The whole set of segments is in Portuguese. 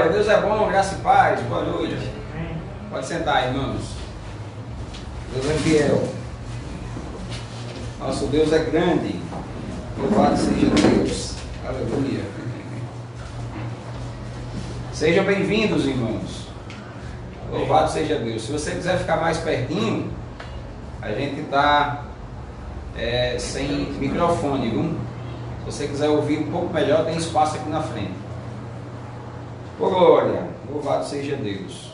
Glória, Deus é bom, graça e paz, boa noite. Pode sentar, irmãos. Deus é fiel. Nosso Deus é grande. Louvado seja Deus. Aleluia. Sejam bem-vindos, irmãos. Louvado seja Deus. Se você quiser ficar mais pertinho, a gente está sem microfone, viu? Se você quiser ouvir um pouco melhor, tem espaço aqui na frente. Ô glória, louvado seja Deus.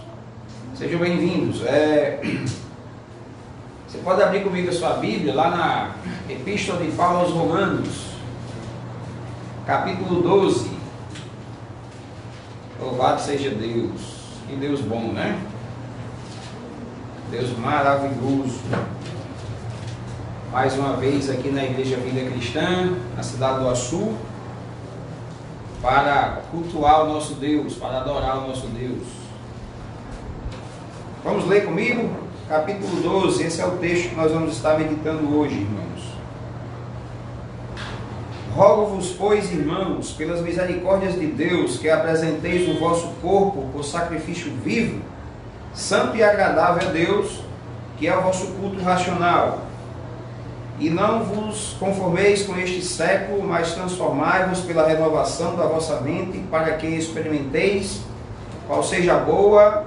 Sejam bem-vindos. Você pode abrir comigo a sua Bíblia lá na Epístola de Paulo aos Romanos, capítulo 12. Louvado seja Deus. Que Deus bom, né? Deus maravilhoso. Mais uma vez aqui na Igreja Vida Cristã, na cidade do Açu, para cultuar o nosso Deus, para adorar o nosso Deus. Vamos ler comigo? Capítulo 12, esse é o texto que nós vamos estar meditando hoje, irmãos. Rogo-vos, pois, irmãos, pelas misericórdias de Deus, que apresenteis o vosso corpo por sacrifício vivo, santo e agradável a Deus, que é o vosso culto racional. E não vos conformeis com este século, mas transformai-vos pela renovação da vossa mente, para que experimenteis qual seja a boa,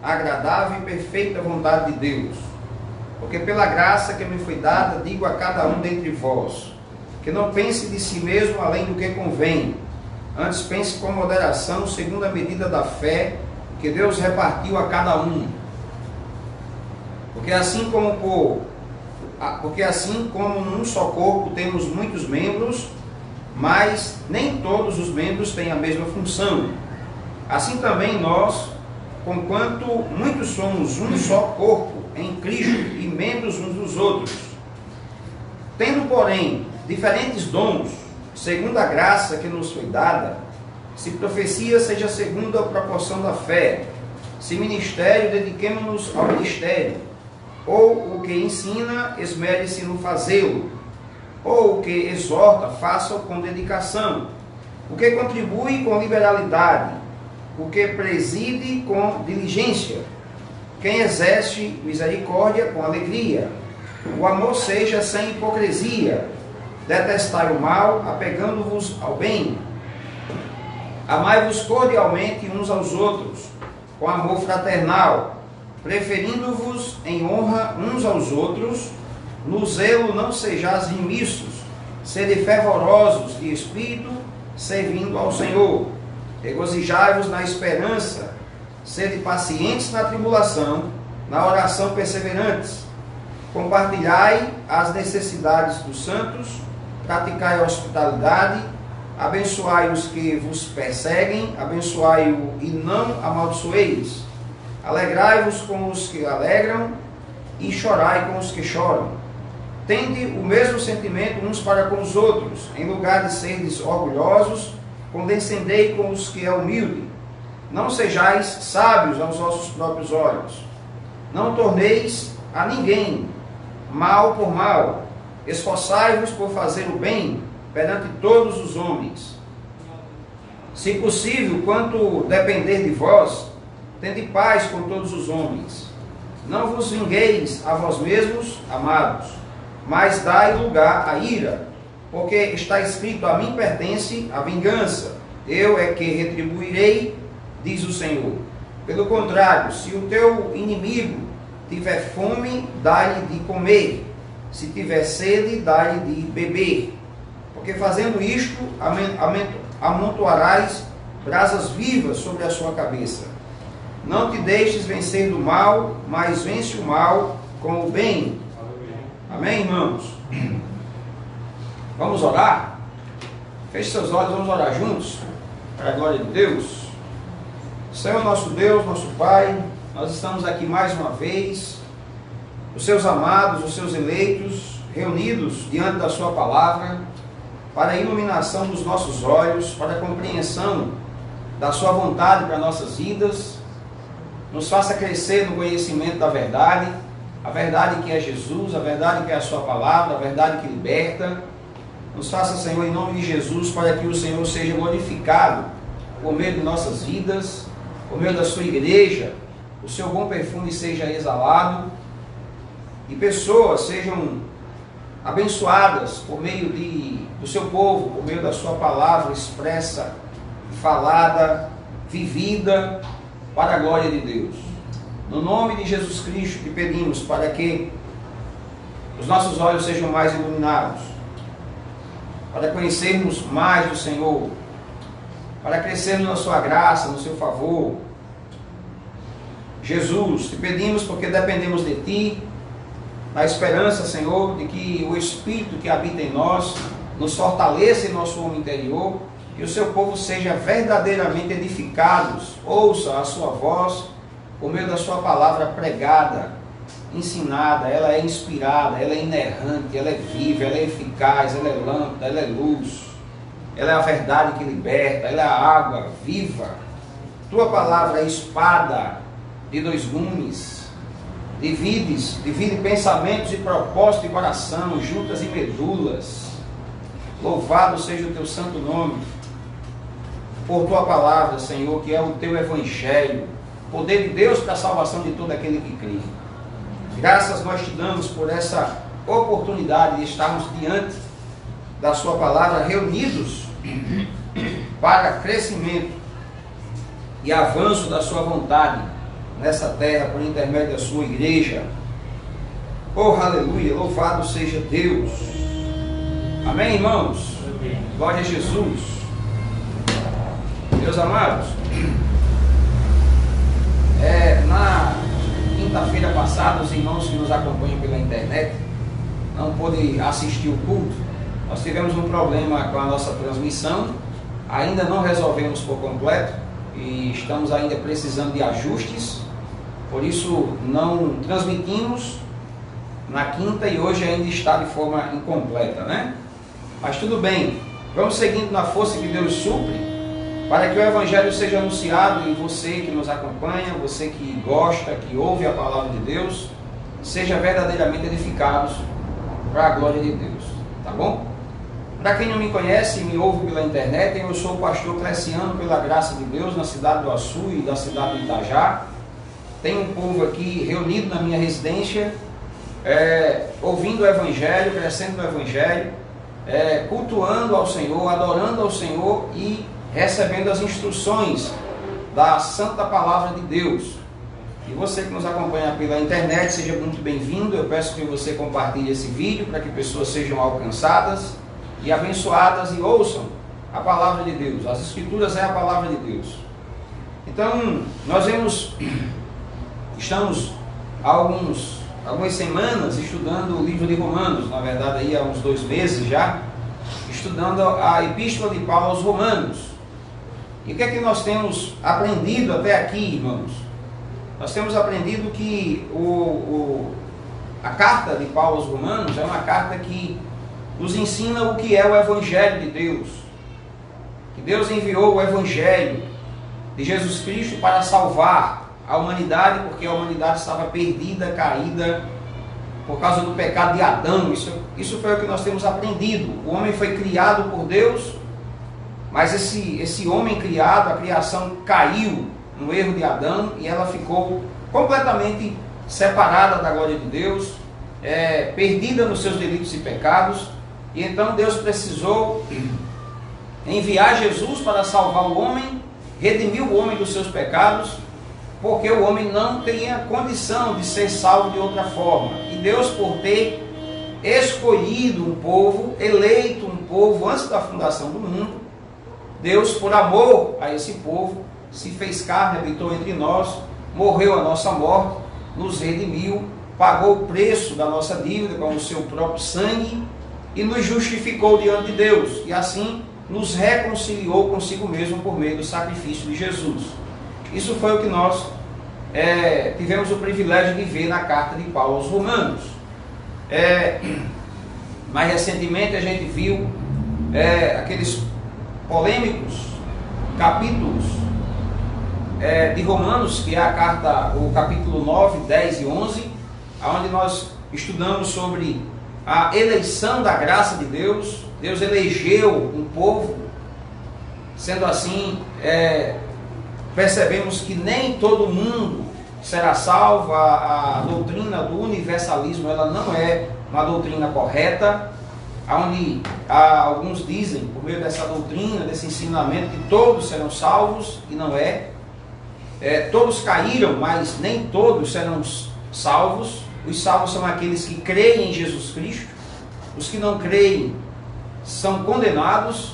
agradável e perfeita vontade de Deus. Porque pela graça que me foi dada, digo a cada um dentre vós, que não pense de si mesmo além do que convém, antes pense com moderação, segundo a medida da fé que Deus repartiu a cada um. Porque assim como num só corpo temos muitos membros, mas nem todos os membros têm a mesma função. Assim também nós, conquanto muitos somos um só corpo em Cristo e membros uns dos outros, tendo, porém, diferentes dons, segundo a graça que nos foi dada, se profecia, seja segundo a proporção da fé, se ministério, dediquemo-nos ao ministério, ou o que ensina, esmere-se no fazê-lo, ou o que exorta, faça-o com dedicação, o que contribui com liberalidade, o que preside com diligência, quem exerce misericórdia com alegria, o amor seja sem hipocrisia, detestai o mal, apegando-vos ao bem, amai-vos cordialmente uns aos outros, com amor fraternal, preferindo-vos em honra uns aos outros, no zelo não sejais remissos, sede fervorosos de espírito, servindo ao Senhor. Regozijai-vos na esperança, sede pacientes na tribulação, na oração perseverantes. Compartilhai as necessidades dos santos, praticai a hospitalidade, abençoai os que vos perseguem, abençoai-o e não amaldiçoeis. Alegrai-vos com os que alegram e chorai com os que choram. Tende o mesmo sentimento uns para com os outros, em lugar de serdes orgulhosos, condescendei com os que é humilde. Não sejais sábios aos vossos próprios olhos. Não torneis a ninguém mal por mal. Esforçai-vos por fazer o bem perante todos os homens. Se possível, quanto depender de vós, tende paz com todos os homens. Não vos vingueis a vós mesmos, amados, mas dai lugar à ira, porque está escrito: a mim pertence a vingança, eu é que retribuirei, diz o Senhor. Pelo contrário, se o teu inimigo tiver fome, dá-lhe de comer, se tiver sede, dá-lhe de beber, porque fazendo isto, amontoarás brasas vivas sobre a sua cabeça. Não te deixes vencer do mal, mas vence o mal com o bem. Amém, irmãos? Vamos orar? Feche seus olhos, vamos orar juntos, para a glória de Deus. Senhor nosso Deus, nosso Pai, nós estamos aqui mais uma vez, os seus amados, os seus eleitos, reunidos diante da sua palavra, para a iluminação dos nossos olhos, para a compreensão da sua vontade para nossas vidas. Nos faça crescer no conhecimento da verdade, a verdade que é Jesus, a verdade que é a sua palavra, a verdade que liberta. Nos faça, Senhor, em nome de Jesus, para que o Senhor seja glorificado por meio de nossas vidas, por meio da sua igreja, o seu bom perfume seja exalado e pessoas sejam abençoadas por meio do seu povo, por meio da sua palavra expressa, falada, vivida para a glória de Deus. No nome de Jesus Cristo que pedimos para que os nossos olhos sejam mais iluminados, para conhecermos mais do Senhor, para crescermos na sua graça, no seu favor. Jesus, te pedimos porque dependemos de Ti, na esperança, Senhor, de que o Espírito que habita em nós nos fortaleça em nosso homem interior, que o seu povo seja verdadeiramente edificados, ouça a sua voz por meio da sua palavra pregada, ensinada. Ela é inspirada, ela é inerrante, ela é viva, ela é eficaz, ela é lâmpada, ela é luz, ela é a verdade que liberta, ela é a água viva. Tua palavra é espada de dois gumes, divide pensamentos e propósitos de coração, juntas e medulas. Louvado seja o teu santo nome, por tua palavra, Senhor, que é o teu evangelho, poder de Deus para a salvação de todo aquele que crê. Graças nós te damos por essa oportunidade de estarmos diante da sua palavra, reunidos para crescimento e avanço da sua vontade nessa terra, por intermédio da sua igreja. Oh, aleluia, louvado seja Deus. Amém, irmãos? Glória a Jesus. Meus amados, na quinta-feira passada, os irmãos que nos acompanham pela internet não pôde assistir o culto. Nós tivemos um problema com a nossa transmissão, ainda não resolvemos por completo e estamos ainda precisando de ajustes, por isso não transmitimos na quinta e hoje ainda está de forma incompleta, né? Mas tudo bem, vamos seguindo na força que Deus supre, para que o Evangelho seja anunciado e você que nos acompanha, você que gosta, que ouve a palavra de Deus, seja verdadeiramente edificados para a glória de Deus, tá bom? Para quem não me conhece e me ouve pela internet, eu sou o pastor Cleciano, pela graça de Deus, na cidade do Açu e da cidade de Itajá. Tem um povo aqui reunido na minha residência, ouvindo o Evangelho, crescendo no Evangelho, cultuando ao Senhor, adorando ao Senhor e recebendo as instruções da Santa Palavra de Deus. E você que nos acompanha pela internet, seja muito bem-vindo. Eu peço que você compartilhe esse vídeo para que pessoas sejam alcançadas e abençoadas e ouçam a Palavra de Deus. As Escrituras é a Palavra de Deus. Então, nós estamos há algumas semanas estudando o livro de Romanos, na verdade aí há uns 2 meses já, estudando a Epístola de Paulo aos Romanos. E o que é que nós temos aprendido até aqui, irmãos? Nós temos aprendido que a carta de Paulo aos Romanos é uma carta que nos ensina o que é o Evangelho de Deus. Que Deus enviou o Evangelho de Jesus Cristo para salvar a humanidade, porque a humanidade estava perdida, caída, por causa do pecado de Adão. Isso foi o que nós temos aprendido. O homem foi criado por Deus, mas esse homem criado, a criação caiu no erro de Adão e ela ficou completamente separada da glória de Deus, perdida nos seus delitos e pecados. E então Deus precisou enviar Jesus para salvar o homem, redimir o homem dos seus pecados, porque o homem não tinha condição de ser salvo de outra forma. E Deus, por ter escolhido um povo, eleito um povo antes da fundação do mundo, Deus, por amor a esse povo, se fez carne, habitou entre nós, morreu a nossa morte, nos redimiu, pagou o preço da nossa dívida com o seu próprio sangue e nos justificou diante de Deus. E assim nos reconciliou consigo mesmo por meio do sacrifício de Jesus. Isso foi o que nós tivemos o privilégio de ver na carta de Paulo aos Romanos. Mais recentemente a gente viu aqueles polêmicos capítulos de Romanos, que é a carta, o capítulo 9, 10 e 11, onde nós estudamos sobre a eleição da graça de Deus. Deus elegeu um povo Sendo assim, percebemos que nem todo mundo será salvo. A doutrina do universalismo, ela não é uma doutrina correta, onde alguns dizem, por meio dessa doutrina, desse ensinamento, que todos serão salvos, e não é. Todos caíram, mas nem todos serão salvos. Os salvos são aqueles que creem em Jesus Cristo. Os que não creem são condenados.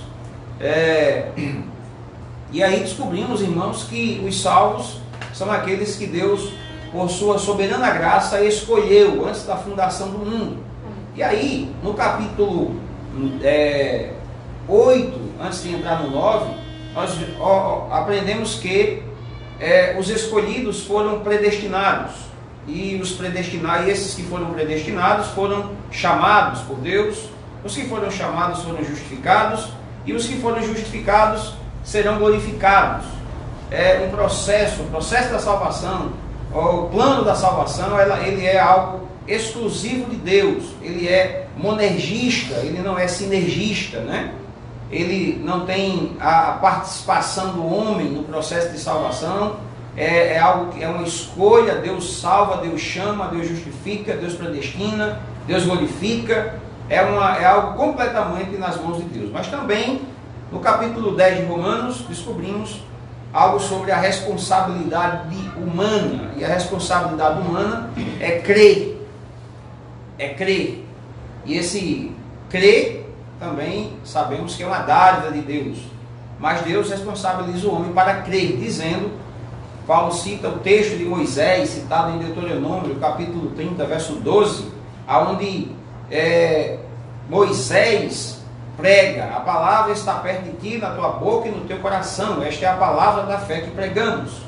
E aí descobrimos, irmãos, que os salvos são aqueles que Deus, por sua soberana graça, escolheu antes da fundação do mundo. E aí, no capítulo 8, antes de entrar no 9, nós aprendemos que os escolhidos foram predestinados. E esses que foram predestinados foram chamados por Deus. Os que foram chamados foram justificados. E os que foram justificados serão glorificados. É um processo, o processo da salvação, o plano da salvação, ele é algo exclusivo de Deus. Ele é monergista, ele não é sinergista, né? Ele não tem a participação do homem no processo de salvação. É uma escolha. Deus salva, Deus chama, Deus justifica, Deus predestina, Deus glorifica. É algo completamente nas mãos de Deus. Mas também, no capítulo 10 de Romanos, descobrimos algo sobre a responsabilidade humana. E a responsabilidade humana é crer. E esse crer também sabemos que é uma dádiva de Deus. Mas Deus responsabiliza o homem para crer, dizendo, Paulo cita o texto de Moisés, citado em Deuteronômio, capítulo 30, verso 12, onde Moisés prega: a palavra está perto de ti, na tua boca e no teu coração. Esta é a palavra da fé que pregamos.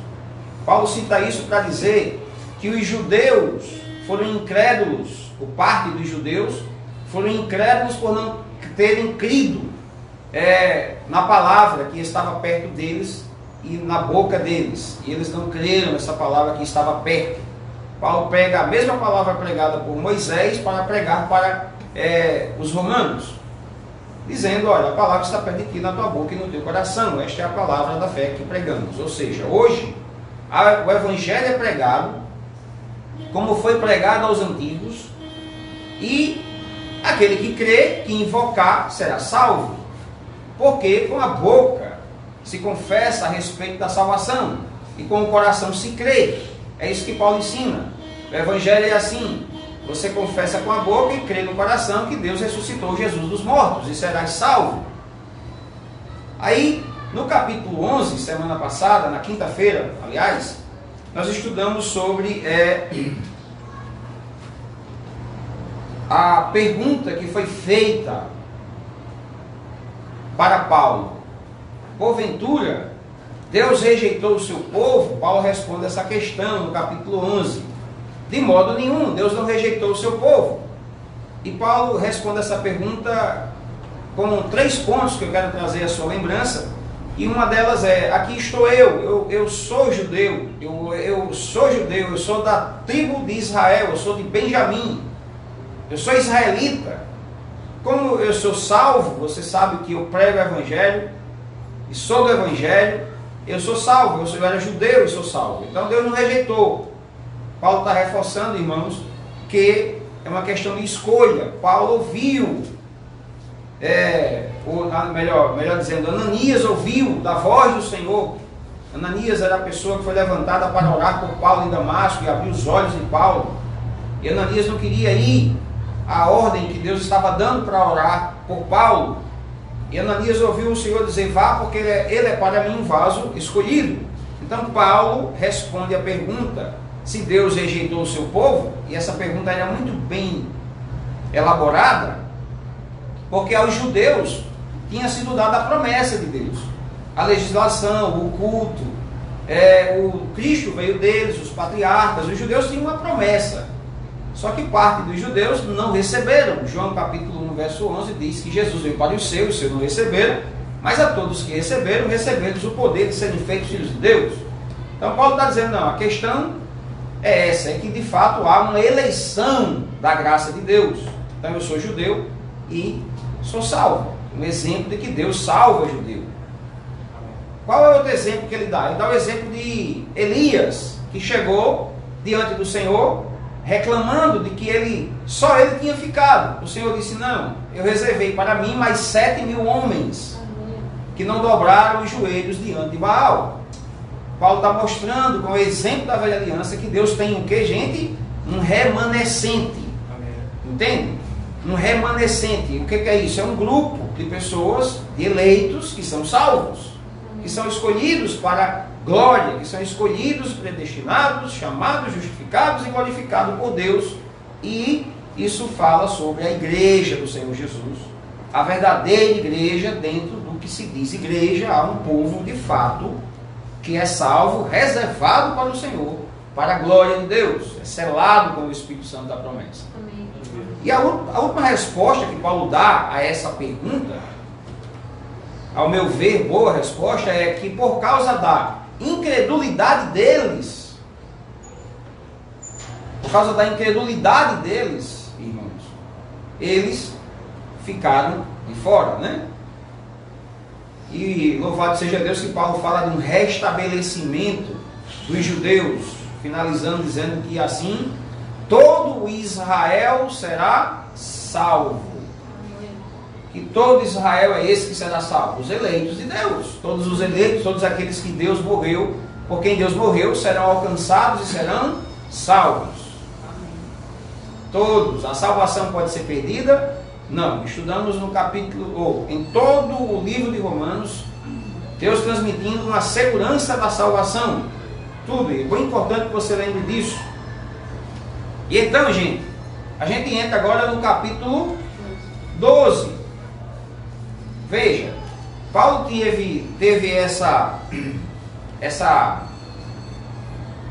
Paulo cita isso para dizer que os judeus foram incrédulos, por parte dos judeus, foram incrédulos por não terem crido na palavra que estava perto deles e na boca deles. E eles não creram nessa palavra que estava perto. Paulo pega a mesma palavra pregada por Moisés para pregar para os romanos, dizendo: olha, a palavra está perto de ti, na tua boca e no teu coração. Esta é a palavra da fé que pregamos. Ou seja, hoje o evangelho é pregado como foi pregado aos antigos, e aquele que crê, que invocar, será salvo. Porque com a boca se confessa a respeito da salvação, e com o coração se crê. É isso que Paulo ensina. O evangelho é assim: você confessa com a boca e crê no coração que Deus ressuscitou Jesus dos mortos, e serás salvo. Aí, no capítulo 11, semana passada, na quinta-feira, aliás, nós estudamos sobre a pergunta que foi feita para Paulo: porventura Deus rejeitou o seu povo? Paulo responde essa questão no capítulo 11: de modo nenhum, Deus não rejeitou o seu povo. E Paulo responde essa pergunta com 3 pontos que eu quero trazer à sua lembrança. E uma delas é: aqui estou eu sou judeu, eu sou da tribo de Israel, eu sou de Benjamim, eu sou israelita. Como eu sou salvo, você sabe que eu prego o evangelho, e sou do evangelho, eu sou salvo. Eu era judeu e sou salvo. Então Deus não rejeitou. Paulo está reforçando, irmãos, que é uma questão de escolha. Paulo ouviu, melhor dizendo, Ananias ouviu da voz do Senhor. Ananias era a pessoa que foi levantada para orar por Paulo em Damasco e abrir os olhos de Paulo. E Ananias não queria ir à ordem que Deus estava dando para orar por Paulo. E Ananias ouviu o Senhor dizer: vá, porque ele é para mim um vaso escolhido. Então Paulo responde a pergunta se Deus rejeitou o seu povo. E essa pergunta era muito bem elaborada, porque aos judeus tinha sido dada a promessa de Deus, a legislação, o culto, o Cristo veio deles, os patriarcas. Os judeus tinham uma promessa, só que parte dos judeus não receberam. João capítulo 1, verso 11 diz que Jesus veio para os seus não receberam, mas a todos que receberam, recebeu-lhes o poder de serem feitos filhos de Deus. Então Paulo está dizendo: não, a questão é essa, é que de fato há uma eleição da graça de Deus. Então eu sou judeu e sou salvo. Um exemplo de que Deus salva judeu. Qual é o outro exemplo que ele dá? Ele dá o exemplo de Elias, que chegou diante do Senhor, reclamando de que só ele tinha ficado. O Senhor disse, não, eu reservei para mim mais 7.000 homens, que não dobraram os joelhos diante de Baal. Paulo está mostrando, com o exemplo da velha aliança, que Deus tem o que, gente? Um remanescente. Entende? Um remanescente. O que é isso? É um grupo de pessoas, de eleitos, que são salvos, que são escolhidos para glória, que são escolhidos, predestinados, chamados, justificados e glorificados por Deus. E isso fala sobre a igreja do Senhor Jesus, a verdadeira igreja. Dentro do que se diz igreja, há um povo de fato que é salvo, reservado para o Senhor, para a glória de Deus, é selado com o Espírito Santo da promessa. Amém. E a última resposta que Paulo dá a essa pergunta, ao meu ver, boa resposta, é que por causa da incredulidade deles, irmãos, eles ficaram de fora, né? E louvado seja Deus que Paulo fala de um restabelecimento dos judeus, finalizando dizendo que assim todo Israel será salvo. Que todo Israel é esse que será salvo? Os eleitos de Deus. Todos os eleitos, todos aqueles que Deus morreu, por quem Deus morreu, serão alcançados e serão salvos. Todos. A salvação pode ser perdida? Não. Estudamos no capítulo, ou em todo o livro de Romanos, Deus transmitindo uma segurança da salvação. Tudo. E é bem importante que você lembre disso. E então, a gente entra agora no capítulo 12. Veja, Paulo teve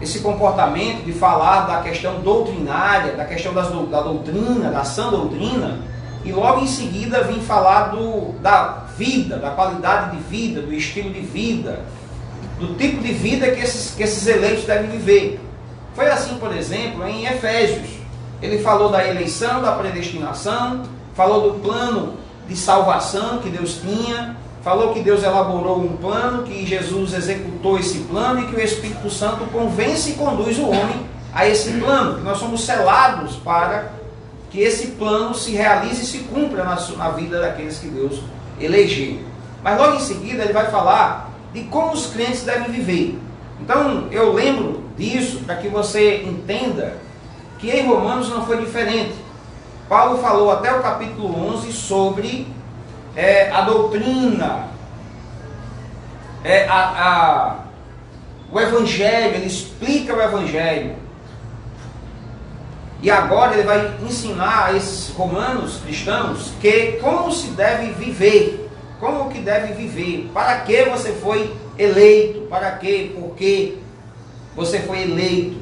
esse comportamento de falar da questão doutrinária, da questão da doutrina, da sã doutrina, e logo em seguida vem falar da vida, da qualidade de vida, do estilo de vida, do tipo de vida que esses eleitos devem viver. Foi assim, por exemplo, em Efésios. Ele falou da eleição, da predestinação, falou do plano de salvação que Deus tinha, falou que Deus elaborou um plano, que Jesus executou esse plano e que o Espírito Santo convence e conduz o homem a esse plano, que nós somos selados para que esse plano se realize e se cumpra na vida daqueles que Deus elegeu. Mas logo em seguida ele vai falar de como os crentes devem viver. Então eu lembro disso para que você entenda que em Romanos não foi diferente. Paulo falou até o capítulo 11 sobre a doutrina, o Evangelho. Ele explica o Evangelho. E agora ele vai ensinar a esses romanos cristãos como se deve viver, como que deve viver, para que você foi eleito, para que, por que você foi eleito.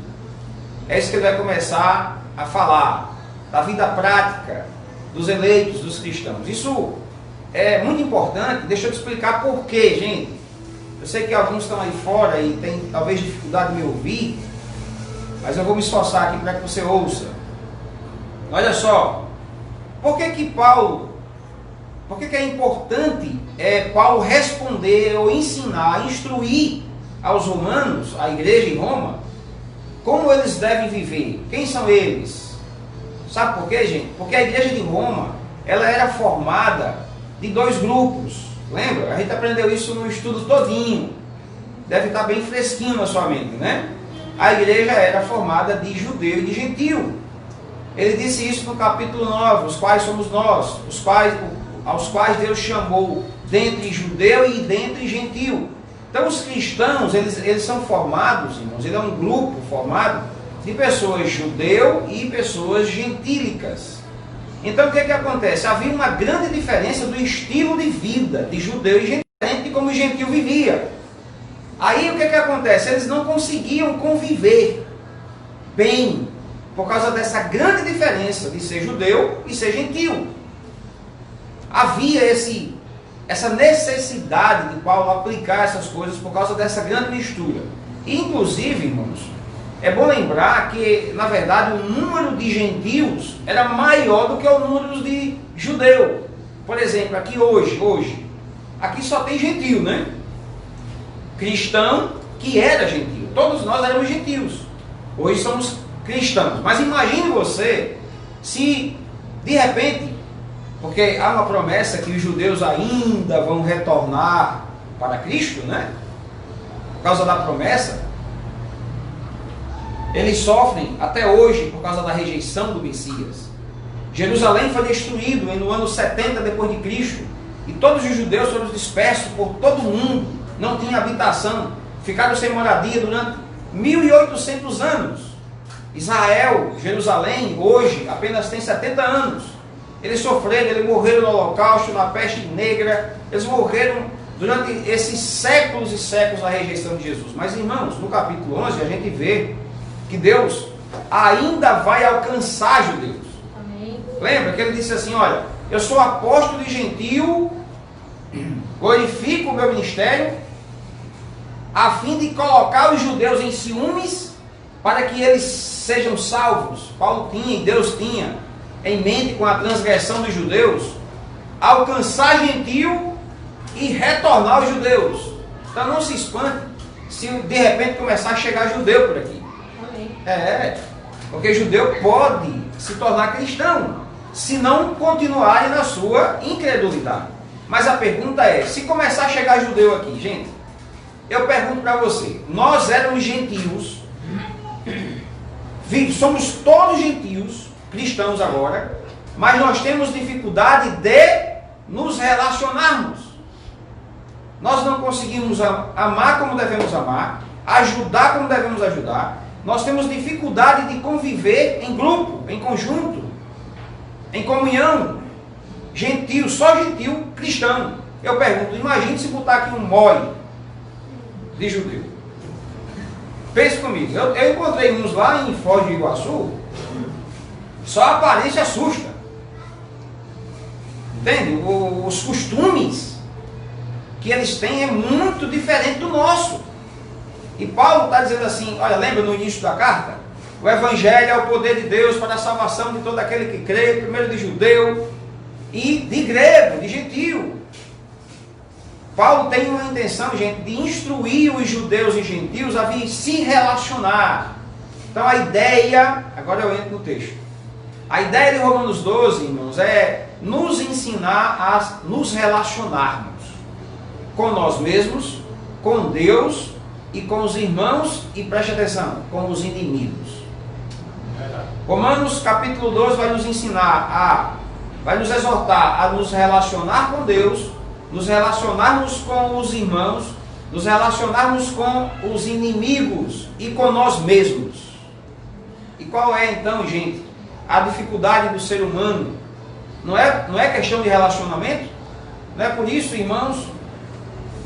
É isso que ele vai começar a falar, da vida prática dos eleitos, dos cristãos. Isso é muito importante. Deixa eu te explicar por quê, gente. Eu sei que alguns estão aí fora e têm talvez dificuldade de me ouvir, mas eu vou me esforçar aqui para que você ouça. Olha só, por que é importante Paulo responder ou ensinar, instruir aos romanos, a igreja em Roma, como eles devem viver? Quem são eles? Sabe por quê, gente? Porque a igreja de Roma, ela era formada de dois grupos. Lembra? A gente aprendeu isso no estudo todinho. Deve estar bem fresquinho na sua mente, né? A igreja era formada de judeu e de gentil. Ele disse isso no capítulo 9, os quais somos nós, aos quais Deus chamou dentre judeu e dentre gentil. Então os cristãos, eles são formados, irmãos, ele é um grupo formado de pessoas judeu e pessoas gentílicas. Então o que acontece? Havia uma grande diferença do estilo de vida de judeu e gentil, de como o gentil vivia. Aí o que acontece? Eles não conseguiam conviver bem, por causa dessa grande diferença de ser judeu e ser gentil. Havia essa necessidade de Paulo aplicar essas coisas por causa dessa grande mistura. E, inclusive, irmãos, é bom lembrar que, na verdade, o número de gentios era maior do que o número de judeu. Por exemplo, aqui hoje, aqui só tem gentil, né? cristão que era gentio. Todos nós éramos gentios. Hoje somos cristãos. Mas imagine você se, de repente, porque há uma promessa que os judeus ainda vão retornar para Cristo, né? Por causa da promessa, eles sofrem até hoje por causa da rejeição do Messias. Jerusalém foi destruído no ano 70 depois de Cristo, e todos os judeus foram dispersos por todo o mundo, não tinha habitação, ficaram sem moradia durante 1800 anos. Israel, Jerusalém, hoje apenas tem 70 anos. Eles sofreram, eles morreram no Holocausto, na peste negra, eles morreram durante esses séculos e séculos da rejeição de Jesus. Mas, irmãos, no capítulo 11 a gente vê que Deus ainda vai alcançar judeus. Amém. Lembra que ele disse assim, olha, eu sou apóstolo e gentio, glorifico o meu ministério, a fim de colocar os judeus em ciúmes, para que eles sejam salvos. Paulo tinha, e Deus tinha, em mente com a transgressão dos judeus, alcançar gentio e retornar aos judeus. Então não se espante se de repente começar a chegar judeu por aqui. Porque judeu pode se tornar cristão, se não continuarem na sua incredulidade. Mas a pergunta é, se começar a chegar judeu aqui, gente, eu pergunto para você, nós éramos gentios, somos todos gentios, cristãos agora, mas nós temos dificuldade de nos relacionarmos. Nós não conseguimos amar como devemos amar, ajudar como devemos ajudar. Nós temos dificuldade de conviver em grupo, em conjunto, em comunhão. Gentil, só gentil, cristão. Eu pergunto, imagine se botar aqui um mole de judeu. Pense comigo, eu encontrei uns lá em Foz do Iguaçu, só a aparência assusta. Entende? Os costumes que eles têm é muito diferente do nosso. E Paulo está dizendo assim, olha, lembra no início da carta? O Evangelho é o poder de Deus para a salvação de todo aquele que crê, primeiro de judeu e de grego, de gentio. Paulo tem uma intenção, gente, de instruir os judeus e gentios a vir se relacionar. Então a ideia, agora eu entro no texto. A ideia de Romanos 12, irmãos, é nos ensinar a nos relacionarmos com nós mesmos, com Deus e com os irmãos, e preste atenção, com os inimigos. Romanos capítulo 12 vai nos ensinar, vai nos exortar a nos relacionar com Deus, nos relacionarmos com os irmãos, nos relacionarmos com os inimigos e com nós mesmos. E qual é então, gente, a dificuldade do ser humano? Não é questão de relacionamento? Não é por isso, irmãos,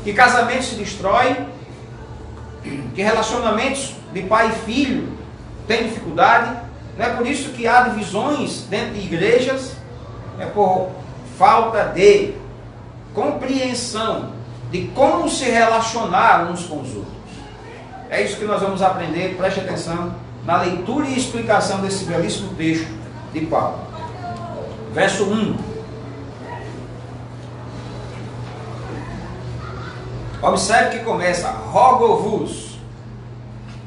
que casamentos se destroem, que relacionamentos de pai e filho têm dificuldade? Não é por isso que há divisões dentro de igrejas? É por falta de compreensão de como se relacionar uns com os outros. É isso que nós vamos aprender, preste atenção, na leitura e explicação desse belíssimo texto de Paulo. Verso 1. Observe que começa, rogo-vos.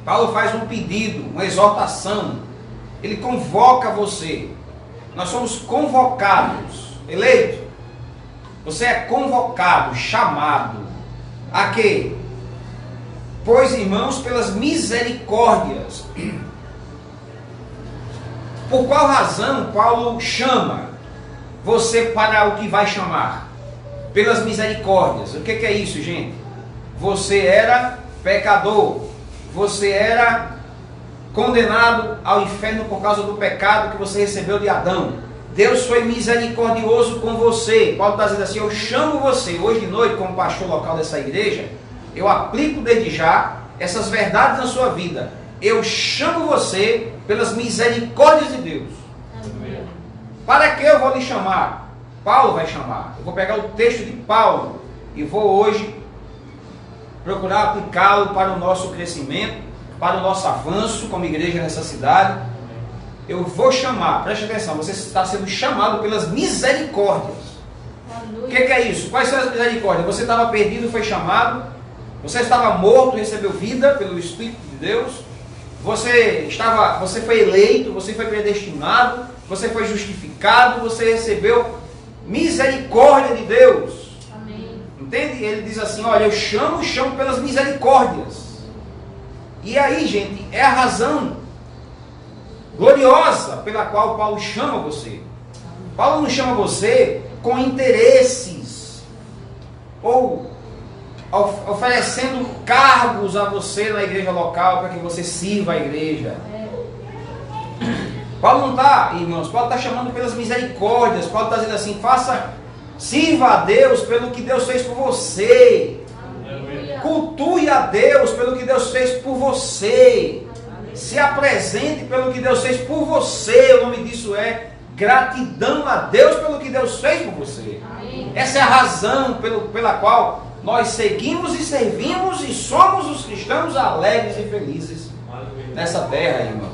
Paulo faz um pedido, uma exortação. Ele convoca você. Nós somos convocados, eleito. Você é convocado, chamado. A quê? Pois, irmãos, pelas misericórdias. Por qual razão Paulo chama você para o que vai chamar? Pelas misericórdias. O que é isso, gente? Você era pecador. Você era condenado ao inferno por causa do pecado que você recebeu de Adão. Deus foi misericordioso com você. Paulo está dizendo assim, eu chamo você, hoje de noite, como pastor local dessa igreja, eu aplico desde já essas verdades na sua vida. Eu chamo você pelas misericórdias de Deus. Amém. Para que eu vou lhe chamar? Paulo vai chamar. Eu vou pegar o texto de Paulo e vou hoje procurar aplicá-lo para o nosso crescimento, para o nosso avanço como igreja nessa cidade. Eu vou chamar, preste atenção, você está sendo chamado pelas misericórdias. O que é isso? Quais são as misericórdias? Você estava perdido, foi chamado, Você estava morto e recebeu vida pelo Espírito de Deus. Você foi eleito, você foi predestinado, você foi justificado, você recebeu misericórdia de Deus. Amém. Entende? Ele diz assim, olha, eu chamo pelas misericórdias. E aí, gente, é a razão gloriosa pela qual Paulo chama você. Paulo não chama você com interesses ou oferecendo cargos a você na igreja local para que você sirva a igreja. Paulo não está, irmãos, Paulo está chamando pelas misericórdias. Paulo está dizendo assim, sirva a Deus pelo que Deus fez por você. Cultue a Deus pelo que Deus fez por você. Se apresente pelo que Deus fez por você. O nome disso é gratidão a Deus pelo que Deus fez por você. Essa é a razão pela qual nós seguimos e servimos e somos os cristãos alegres e felizes nessa terra, irmãos.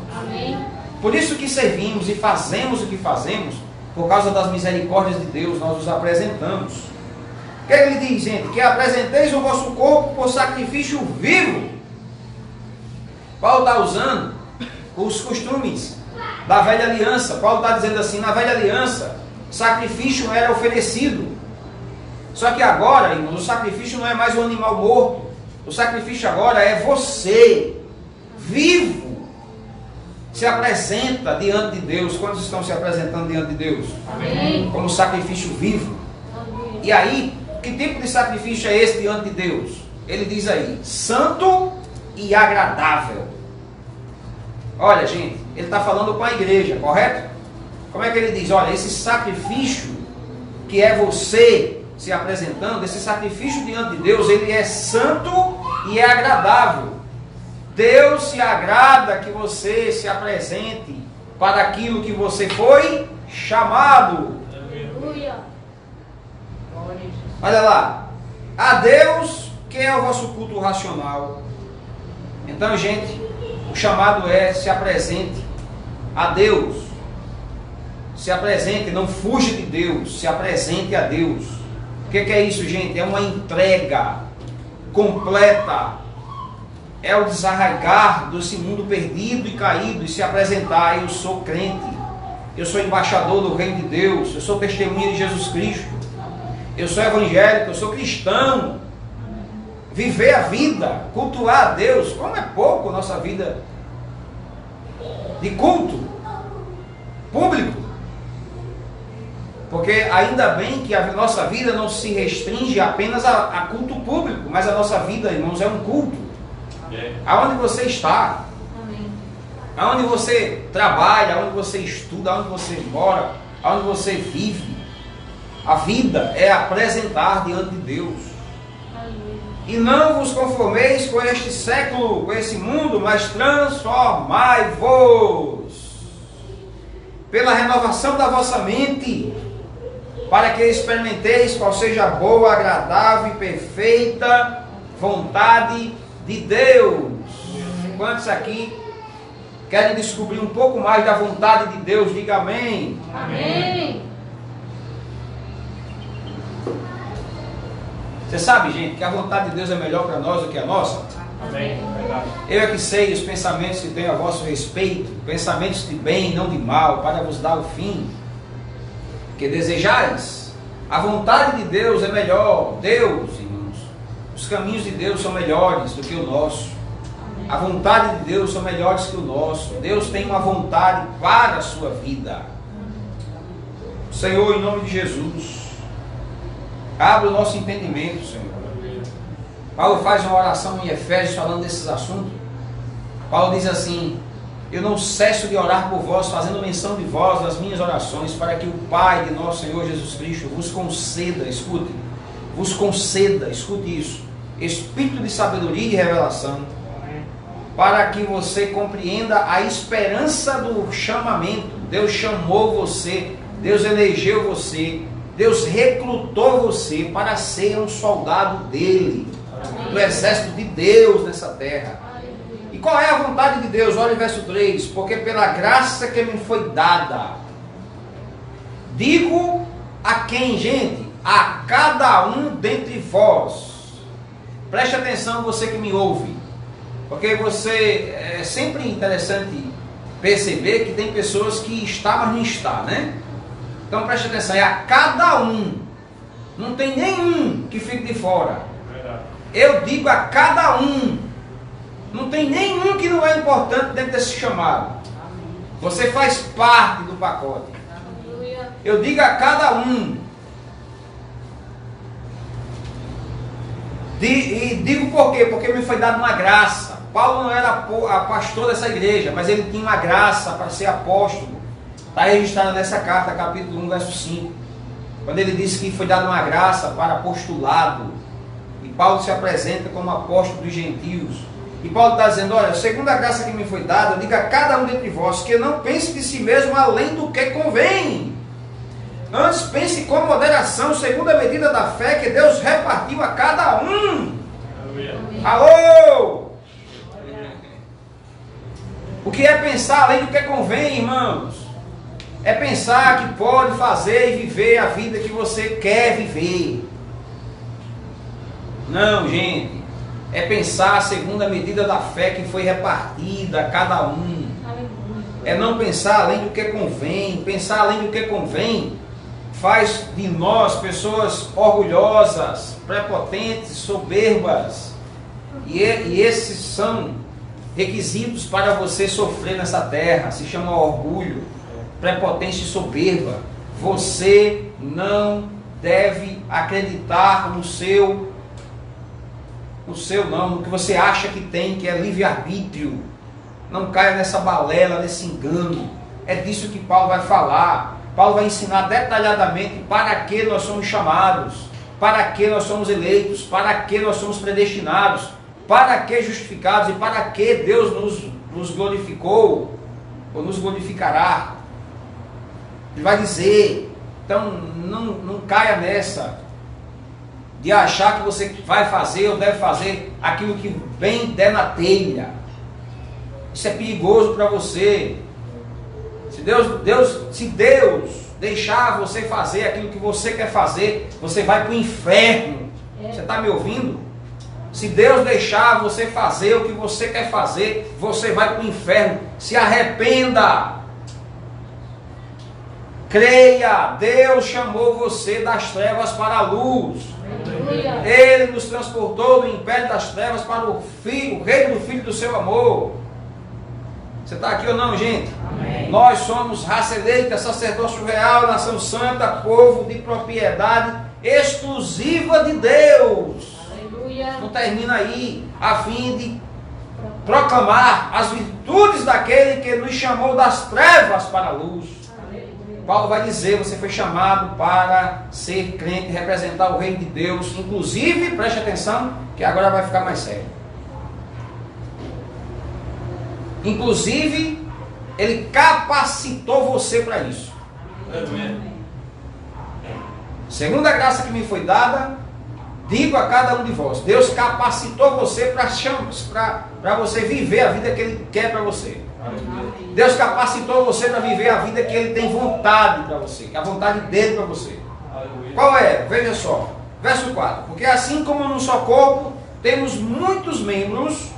Por isso que servimos e fazemos o que fazemos, por causa das misericórdias de Deus, nós os apresentamos. O que ele diz, gente? Que apresenteis o vosso corpo por sacrifício vivo. Paulo está usando os costumes da velha aliança. Paulo está dizendo assim, na velha aliança, sacrifício era oferecido. Só que agora, irmãos, o sacrifício não é mais um animal morto. O sacrifício agora é você, vivo, se apresenta diante de Deus. Quantos estão se apresentando diante de Deus? Amém. Como sacrifício vivo. E aí, que tipo de sacrifício é esse diante de Deus? Ele diz aí, santo e agradável. Olha, gente, ele está falando com a igreja, correto? Como é que ele diz? Olha, esse sacrifício que é você se apresentando, esse sacrifício diante de Deus, ele é santo e é agradável. Deus se agrada que você se apresente para aquilo que você foi chamado. Aleluia. Olha lá, a Deus, que é o vosso culto racional. Então, gente, o chamado é se apresente a Deus. Se apresente, não fuja de Deus, se apresente a Deus. O que é isso, gente? É uma entrega completa. É o desarraigar desse mundo perdido e caído e se apresentar. Eu sou crente, eu sou embaixador do reino de Deus, eu sou testemunha de Jesus Cristo, eu sou evangélico, eu sou cristão. Viver a vida, cultuar a Deus. Como é pouco a nossa vida de culto público. Porque ainda bem que a nossa vida não se restringe apenas a culto público, mas a nossa vida, irmãos, é um culto. Aonde você está, aonde você trabalha, aonde você estuda, aonde você mora, aonde você vive, a vida é apresentar diante de Deus. E não vos conformeis com este século, com esse mundo, mas transformai-vos pela renovação da vossa mente, para que experimenteis qual seja a boa, agradável e perfeita vontade de Deus. Quantos aqui querem descobrir um pouco mais da vontade de Deus? Diga amém. Amém. Você sabe, gente, que a vontade de Deus é melhor para nós do que a nossa? Amém. Eu é que sei os pensamentos que tenho a vosso respeito, pensamentos de bem, não de mal, para vos dar o fim que desejais. A vontade de Deus é melhor. Deus, irmãos, os caminhos de Deus são melhores do que o nosso. A vontade de Deus são melhores que o nosso. Deus tem uma vontade para a sua vida. Senhor, em nome de Jesus, abre o nosso entendimento, Senhor. Paulo faz uma oração em Efésios falando desses assuntos. Paulo diz assim: eu não cesso de orar por vós, fazendo menção de vós nas minhas orações, para que o Pai de nosso Senhor Jesus Cristo vos conceda, escute isso, espírito de sabedoria e de revelação, para que você compreenda a esperança do chamamento. Deus chamou você, Deus elegeu você, Deus recrutou você para ser um soldado dele, do exército de Deus nessa terra. E qual é a vontade de Deus? Olha o verso 3. Porque pela graça que me foi dada, digo a quem, gente? A cada um dentre vós, preste atenção você que me ouve, porque você é sempre interessante perceber que tem pessoas que está, mas não está, né? Então preste atenção, é a cada um, não tem nenhum que fique de fora. Eu digo a cada um, não tem nenhum que não é importante dentro desse chamado. Você faz parte do pacote. Eu digo a cada um. E digo por quê? Porque me foi dada uma graça. Paulo não era pastor dessa igreja, mas ele tinha uma graça para ser apóstolo. Está registrado nessa carta, capítulo 1, verso 5. Quando ele disse que foi dada uma graça para apostolado. E Paulo se apresenta como apóstolo dos gentios. E Paulo está dizendo, olha, segundo a graça que me foi dada, eu digo a cada um dentre vós, que não pense de si mesmo além do que convém. Antes pense com moderação, segundo a medida da fé que Deus repartiu a cada um. Alô! O que é pensar além do que convém, irmãos? É pensar que pode fazer e viver a vida que você quer viver. Não, gente. É pensar segundo a medida da fé que foi repartida a cada um. É não pensar além do que convém. Pensar além do que convém faz de nós pessoas orgulhosas, prepotentes, soberbas. E esses são requisitos para você sofrer nessa terra. Se chama orgulho, prepotência e soberba. Você não deve acreditar no que você acha que tem, que é livre-arbítrio. Não caia nessa balela, nesse engano. É disso que Paulo vai falar. Paulo vai ensinar detalhadamente para que nós somos chamados, para que nós somos eleitos, para que nós somos predestinados, para que justificados e para que Deus nos glorificou, ou nos glorificará. Ele vai dizer. Então não caia nessa de achar que você vai fazer ou deve fazer aquilo que bem der na telha. Isso é perigoso para você. Se Deus deixar você fazer aquilo que você quer fazer, você vai para o inferno. Você está me ouvindo? Se Deus deixar você fazer o que você quer fazer, você vai para o inferno. Se arrependa. Creia, Deus chamou você das trevas para a luz. Ele nos transportou do império das trevas para o reino do Filho do seu amor. Você está aqui ou não, gente? Amém. Nós somos raça eleita, sacerdócio real, nação santa, povo de propriedade exclusiva de Deus. Aleluia. Não termina aí, a fim de proclamar as virtudes daquele que nos chamou das trevas para a luz. Aleluia. Paulo vai dizer, você foi chamado para ser crente, representar o reino de Deus. Inclusive, preste atenção, que agora vai ficar mais sério. Inclusive, ele capacitou você para isso. Segundo a graça que me foi dada, digo a cada um de vós, Deus capacitou você para você viver a vida que Ele quer para você. Deus capacitou você para viver a vida que Ele tem vontade para você, que é a vontade dEle para você. Qual é? Veja só, verso 4. Porque assim como num só corpo temos muitos membros,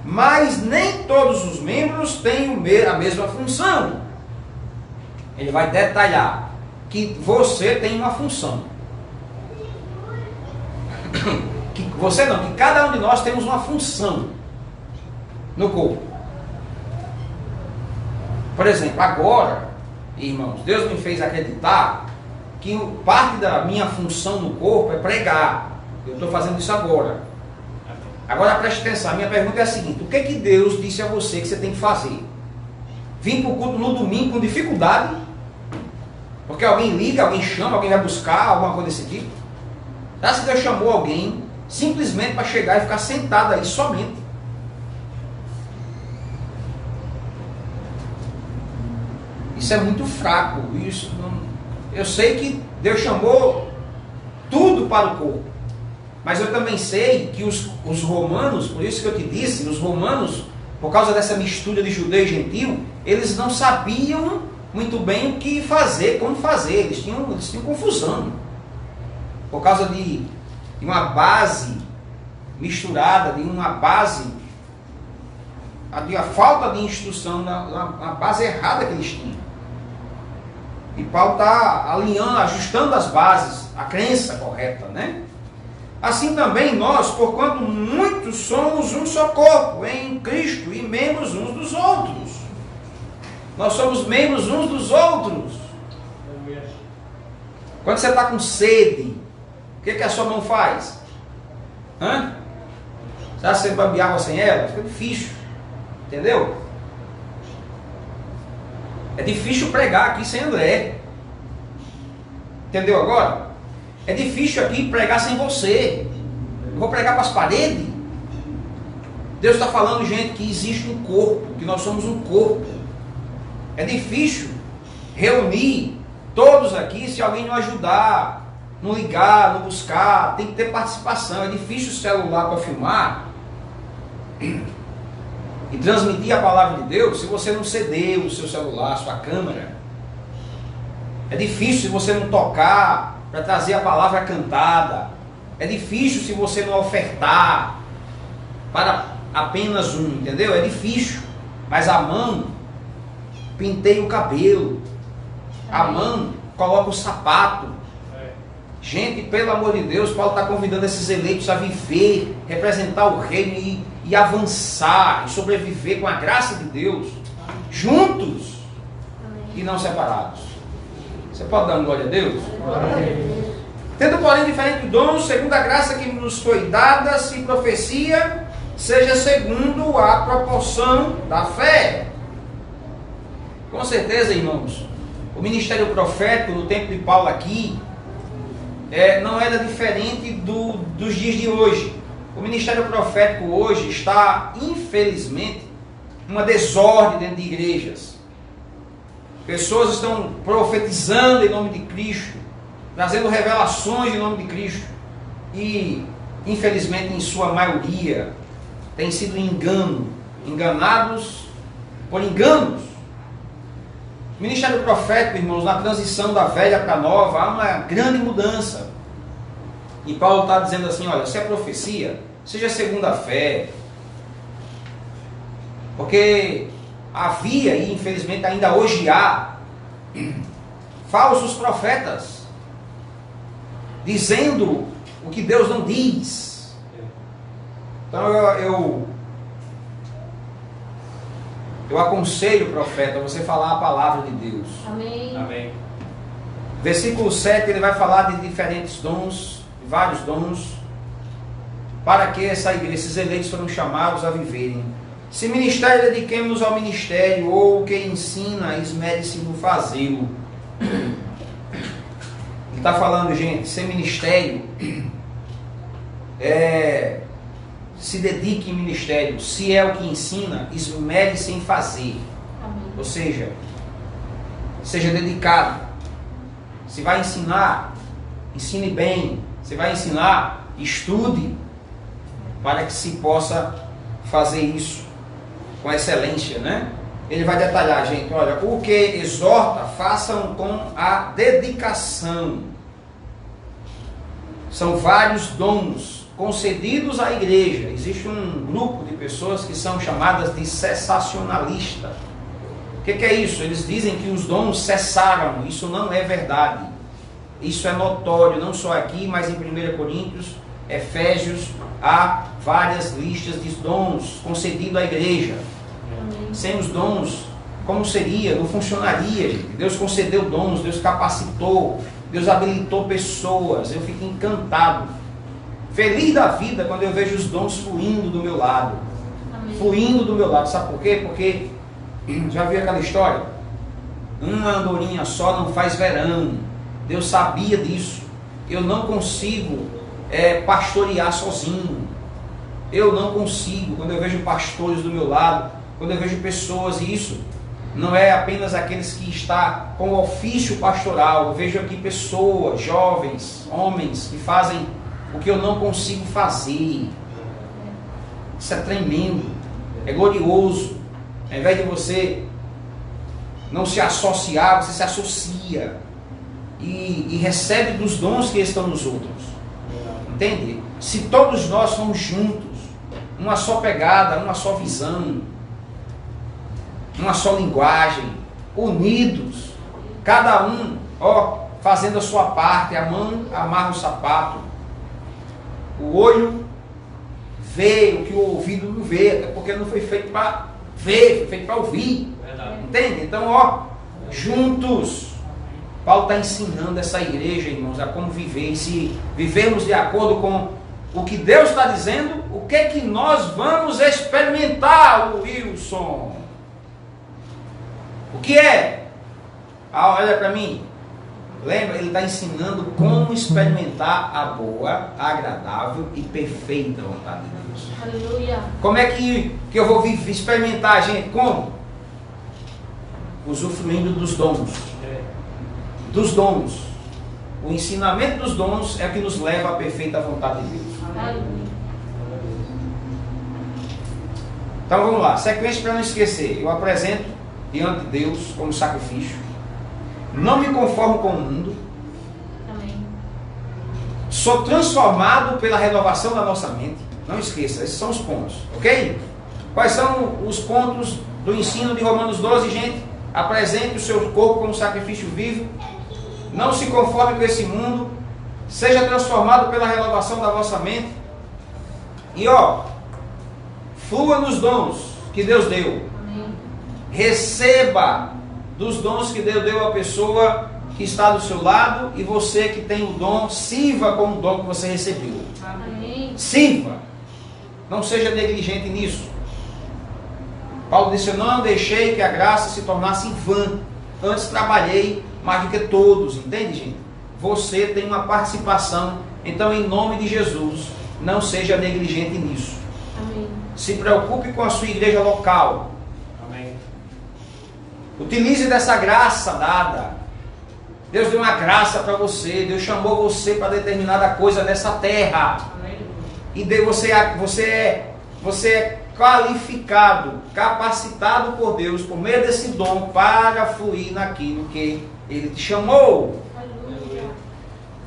mas nem todos os membros têm a mesma função. Ele vai detalhar que você tem uma função. Que você não, que cada um de nós temos uma função no corpo. Por exemplo, agora, irmãos, Deus me fez acreditar que parte da minha função no corpo é pregar. Eu estou fazendo isso agora. Agora preste atenção, a minha pergunta é a seguinte: o que que Deus disse a você que você tem que fazer? Vir para o culto no domingo com dificuldade? Porque alguém liga, alguém chama, alguém vai buscar, alguma coisa desse tipo? Será que Deus chamou alguém simplesmente para chegar e ficar sentado aí somente? Isso é muito fraco. Eu sei que Deus chamou tudo para o corpo. Mas eu também sei que os romanos, por isso que eu te disse, os romanos, por causa dessa mistura de judeu e gentil, eles não sabiam muito bem o que fazer, como fazer. Eles tinham confusão. Por causa de uma base misturada de uma base, de uma falta de instrução, uma base errada que eles tinham. E Paulo está alinhando, ajustando as bases, a crença correta, né? Assim também nós, porquanto muitos somos um só corpo em Cristo e membros uns dos outros. Nós somos membros uns dos outros. Quando você está com sede, o que a sua mão faz? Você acha que você beber água sem ela? Fica difícil. Entendeu? É difícil pregar aqui sem André. Entendeu agora? É difícil aqui pregar sem você. Eu vou pregar para as paredes. Deus está falando, gente, que existe um corpo, que nós somos um corpo. É difícil reunir todos aqui se alguém não ajudar, não ligar, não buscar. Tem que ter participação. É difícil o celular para filmar e transmitir a palavra de Deus se você não ceder o seu celular, a sua câmera. É difícil se você não tocar para trazer a palavra cantada. É difícil se você não ofertar para apenas um, entendeu? É difícil. Mas a mão penteia o cabelo. A mão coloca o sapato. Gente, pelo amor de Deus, Paulo está convidando esses eleitos a viver, representar o reino e avançar e sobreviver com a graça de Deus, juntos e não separados. Você pode dar uma glória a Deus? Tendo, porém, diferentes dons, segundo a graça que nos foi dada, se profecia, seja segundo a proporção da fé. Com certeza, irmãos, o ministério profético no tempo de Paulo aqui não era diferente dos dias de hoje. O ministério profético hoje está, infelizmente, uma desordem dentro de igrejas. Pessoas estão profetizando em nome de Cristo, trazendo revelações em nome de Cristo. E, infelizmente, em sua maioria, tem sido enganados por enganos. O ministério profético, irmãos, na transição da velha para a nova, há uma grande mudança. E Paulo está dizendo assim, olha, se é profecia, seja segundo a fé. Porque havia, e infelizmente ainda hoje há, falsos profetas, dizendo o que Deus não diz. Então eu aconselho o profeta a você falar a palavra de Deus. Amém. Amém. Versículo 7, ele vai falar de diferentes dons, vários dons, para que esses eleitos foram chamados a viverem. Se ministério, dediquemos-nos ao ministério, ou o que ensina, esmere-se no fazê-lo. Ele está falando, gente, ser ministério, se dedique em ministério. Se é o que ensina, esmere-se em fazer. Amém. Ou seja, seja dedicado. Se vai ensinar, ensine bem. Se vai ensinar, estude, para que se possa fazer isso com excelência, né? Ele vai detalhar, gente, olha, o que exorta, façam com a dedicação. São vários dons concedidos à igreja. Existe um grupo de pessoas que são chamadas de cessacionalistas. O que é isso? Eles dizem que os dons cessaram. Isso não é verdade. Isso é notório, não só aqui, mas em 1 Coríntios, Efésios, há várias listas de dons concedidos à igreja. Amém. Sem os dons, como seria? Não funcionaria, gente. Deus concedeu dons, Deus capacitou, Deus habilitou pessoas. Eu fico encantado, feliz da vida, quando eu vejo os dons fluindo do meu lado. Amém. Fluindo do meu lado. Sabe por quê? Porque, já viu aquela história? Uma andorinha só não faz verão. Deus sabia disso. Eu não consigo pastorear sozinho. Eu não consigo. Quando eu vejo pastores do meu lado, quando eu vejo pessoas, e isso não é apenas aqueles que estão com o ofício pastoral. Eu vejo aqui pessoas, jovens, homens, que fazem o que eu não consigo fazer. Isso é tremendo. É glorioso. Ao invés de você não se associar, você se associa. E recebe dos dons que estão nos outros. Entende? se todos nós somos juntos, uma só pegada, uma só visão, uma só linguagem, unidos, cada um, fazendo a sua parte, a mão amarra o sapato, o olho vê o que o ouvido não vê, até porque não foi feito para ver, foi feito para ouvir. Verdade. Entende? Então, juntos, Paulo está ensinando essa igreja, irmãos, a como viver, e se vivermos de acordo com o que Deus está dizendo, o que é que nós vamos experimentar, Wilson? O que é? Olha para mim. Lembra? Ele está ensinando como experimentar a boa, agradável e perfeita vontade de Deus. Aleluia. Como é que eu vou experimentar, gente? Como? Usufruindo dos dons. Dos dons. O ensinamento dos dons é o que nos leva à perfeita vontade de Deus. Aleluia. Então vamos lá, sequência para não esquecer. Eu apresento diante de Deus como sacrifício. Não me conformo com o mundo. Amém. Sou transformado pela renovação da nossa mente. Não esqueça, esses são os pontos, ok? Quais são os pontos do ensino de Romanos 12, gente? Apresente o seu corpo como sacrifício vivo. Não se conforme com esse mundo. Seja transformado pela renovação da vossa mente. E flua nos dons que Deus deu. Amém. Receba dos dons que Deus deu à pessoa que está do seu lado, e você que tem o dom, sirva com o dom que você recebeu. Amém. Sirva. Não seja negligente nisso. Paulo disse: eu não deixei que a graça se tornasse vã. Antes trabalhei mais do que todos. Entende, gente? Você tem uma participação. Então, em nome de Jesus, não seja negligente nisso. Amém. Se preocupe com a sua igreja local. Amém. Utilize dessa graça dada. Deus deu uma graça para você. Deus chamou você para determinada coisa nessa terra. Amém. E você é qualificado, capacitado por Deus, por meio desse dom, para fluir naquilo que Ele te chamou. Aleluia.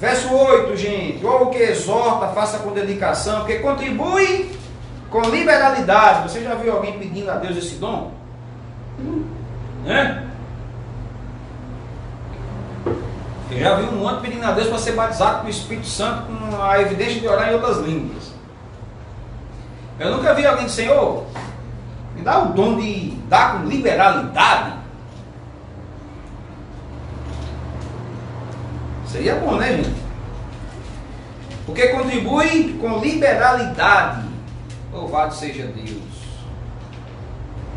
Verso 8, gente. Ou o que exorta, faça com dedicação, que contribui com liberalidade. Você já viu alguém pedindo a Deus esse dom? Eu já vi um monte pedindo a Deus para ser batizado com o Espírito Santo, com a evidência de orar em outras línguas. Eu nunca vi alguém dizer: Senhor, me dá o dom de dar com liberalidade. Seria bom, né, gente? Porque contribui com liberalidade. Louvado seja Deus.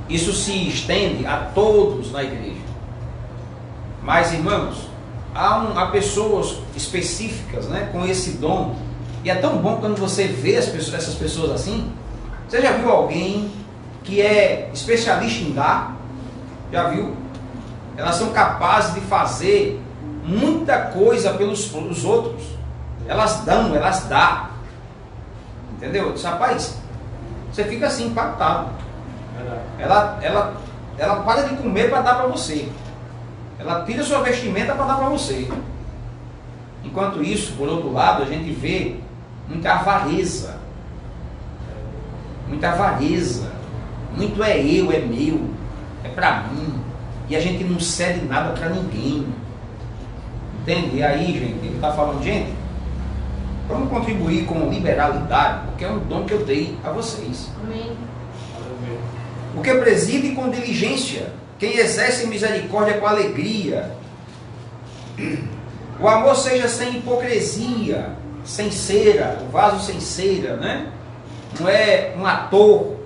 Isso se estende a todos na igreja. Mas, irmãos, há pessoas específicas, né, com esse dom. E é tão bom quando você vê essas pessoas assim. Você já viu alguém que é especialista em dar? Já viu? Elas são capazes de fazer muita coisa pelos outros. Elas dão. Entendeu? Eu disse: rapaz, você fica assim impactado. Ela para de comer para dar para você. Ela tira sua vestimenta para dar para você. Enquanto isso, por outro lado, a gente vê muita avareza. Muita avareza. Muito é eu, é meu, é para mim. E a gente não cede nada para ninguém. Entende? E aí, gente, ele está falando: gente, vamos contribuir com liberalidade, porque é um dom que eu dei a vocês. Amém. O que preside com diligência, quem exerce misericórdia com alegria. O amor seja sem hipocrisia, sem cera, o vaso sem cera, né? Não é um ator,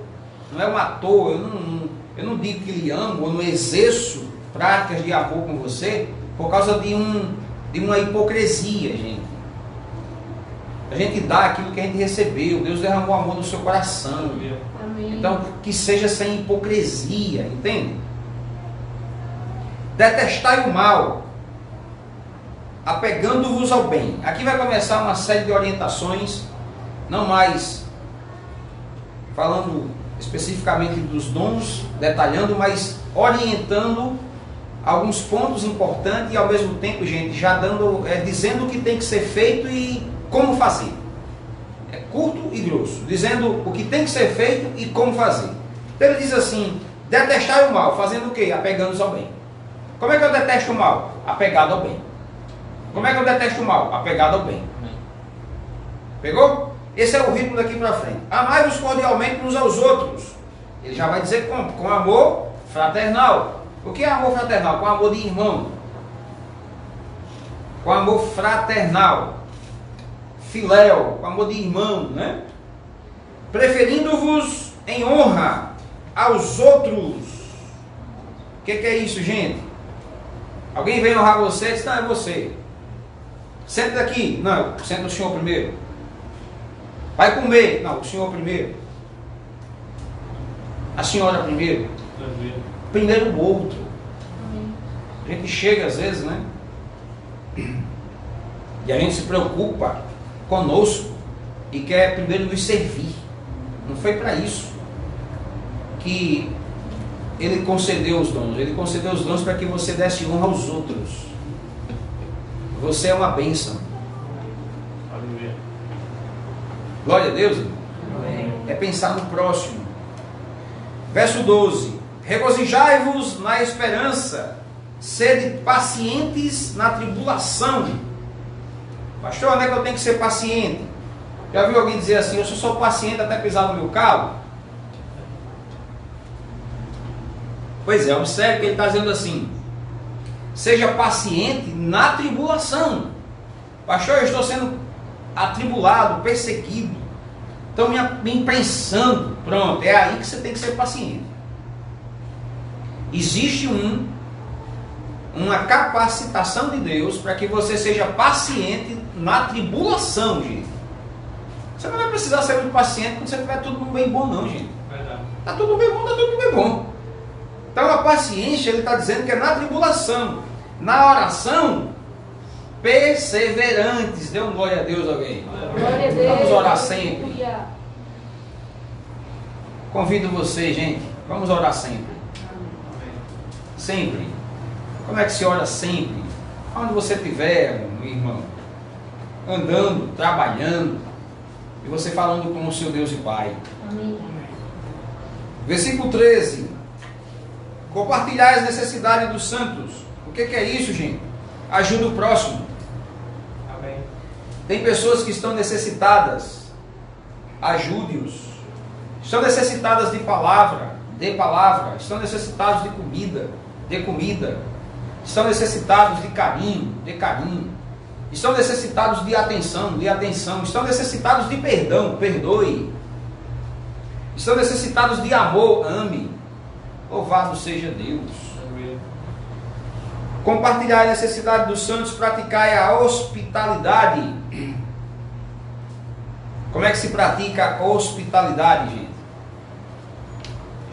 eu não digo que lhe amo, eu não exerço práticas de amor com você por causa de uma hipocrisia, gente. A gente dá aquilo que a gente recebeu. Deus derramou amor no seu coração. Amém. Então, que seja sem hipocrisia, entende? Detestai o mal, apegando-vos ao bem. Aqui vai começar uma série de orientações, não mais falando especificamente dos dons, detalhando, mas orientando alguns pontos importantes e ao mesmo tempo, gente, já dizendo o que tem que ser feito e como fazer. curto e grosso, dizendo o que tem que ser feito e como fazer. Então ele diz assim: detestar o mal, fazendo o quê? Apegando-se ao bem. Como é que eu detesto o mal? Apegado ao bem. Como é que eu detesto o mal? Apegado ao bem. Pegou? Esse é o ritmo daqui para frente. Amai-vos cordialmente uns aos outros. Ele já vai dizer com amor fraternal. O que é amor fraternal? Com amor de irmão. Com amor fraternal. Filéu, com amor de irmão, né? Preferindo-vos em honra aos outros. O que é isso, gente? Alguém vem honrar você e diz: não, é você. Senta daqui. Não, senta o senhor primeiro. Vai comer. Não, o senhor primeiro. A senhora primeiro. Primeiro o outro. A gente chega às vezes, né? E a gente se preocupa conosco e quer primeiro nos servir. Não foi para isso que ele concedeu os dons. Ele concedeu os dons para que você desse honra aos outros. Você é uma bênção. Glória a Deus. É pensar no próximo. Verso 12: regozijai-vos na esperança, sede pacientes na tribulação. Pastor, onde é que eu tenho que ser paciente? Já viu alguém dizer assim: eu só sou paciente até pisar no meu calo? Pois é, observe que ele está dizendo assim: seja paciente na tribulação. Pastor, eu estou sendo atribulado, perseguido, estão me imprensando. Pronto, é aí que você tem que ser paciente. Existe uma capacitação de Deus para que você seja paciente na tribulação, gente. Você não vai precisar ser muito paciente quando você tiver tudo bem bom, não, gente. Está tudo bem bom, está tudo bem bom. Então a paciência, ele está dizendo que é na tribulação. Na oração, perseverantes. Dê um glória a Deus, alguém. Glória a Deus. Vamos orar sempre. Aleluia. Convido você, gente, vamos orar sempre. Sempre. Como é que se ora sempre? Onde você estiver, meu irmão, andando, trabalhando, e você falando com o seu Deus e Pai. Amém. Versículo 13. Compartilhar as necessidades dos santos. O que é isso, gente? Ajuda o próximo. Amém. Tem pessoas que estão necessitadas. Ajude-os. Estão necessitadas de palavra. Dê palavra. Estão necessitados de comida. Dê comida. Estão necessitados de carinho. Dê carinho. Estão necessitados de atenção. Dê atenção. Estão necessitados de perdão. Perdoe. Estão necessitados de amor. Ame. Louvado seja Deus. Amém. Compartilhar a necessidade dos santos, praticar a hospitalidade. Como é que se pratica a hospitalidade, gente?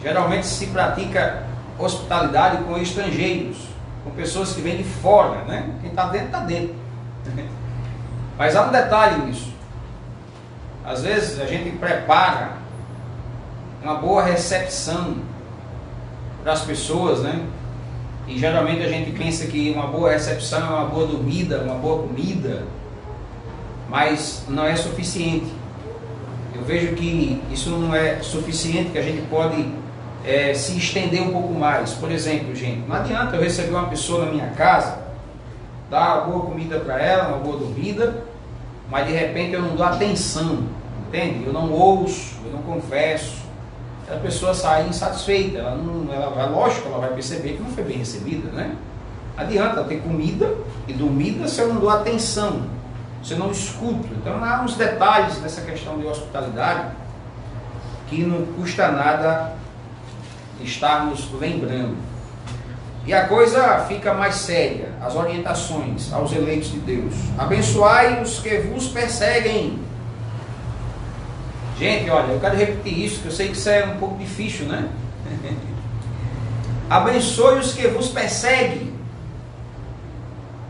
Geralmente se pratica hospitalidade com estrangeiros, com pessoas que vêm de fora, né? Quem está dentro, está dentro. Mas há um detalhe nisso. Às vezes a gente prepara uma boa recepção para as pessoas, né? E geralmente a gente pensa que uma boa recepção é uma boa dormida, uma boa comida, mas não é suficiente. Eu vejo que isso não é suficiente, que a gente pode se estender um pouco mais. Por exemplo, gente, não adianta eu receber uma pessoa na minha casa, dar uma boa comida para ela, uma boa dormida, mas de repente eu não dou atenção, entende? Eu não ouço, eu não confesso. A pessoa sai insatisfeita, lógico, ela vai perceber que não foi bem recebida, né? Adianta ter comida e dormida se eu não dou atenção, se eu não escuto. Então há uns detalhes nessa questão de hospitalidade que não custa nada estarmos lembrando. E a coisa fica mais séria, as orientações aos eleitos de Deus. Abençoai os que vos perseguem. Gente, olha, eu quero repetir isso, que eu sei que isso é um pouco difícil, né? Abençoe os que vos perseguem.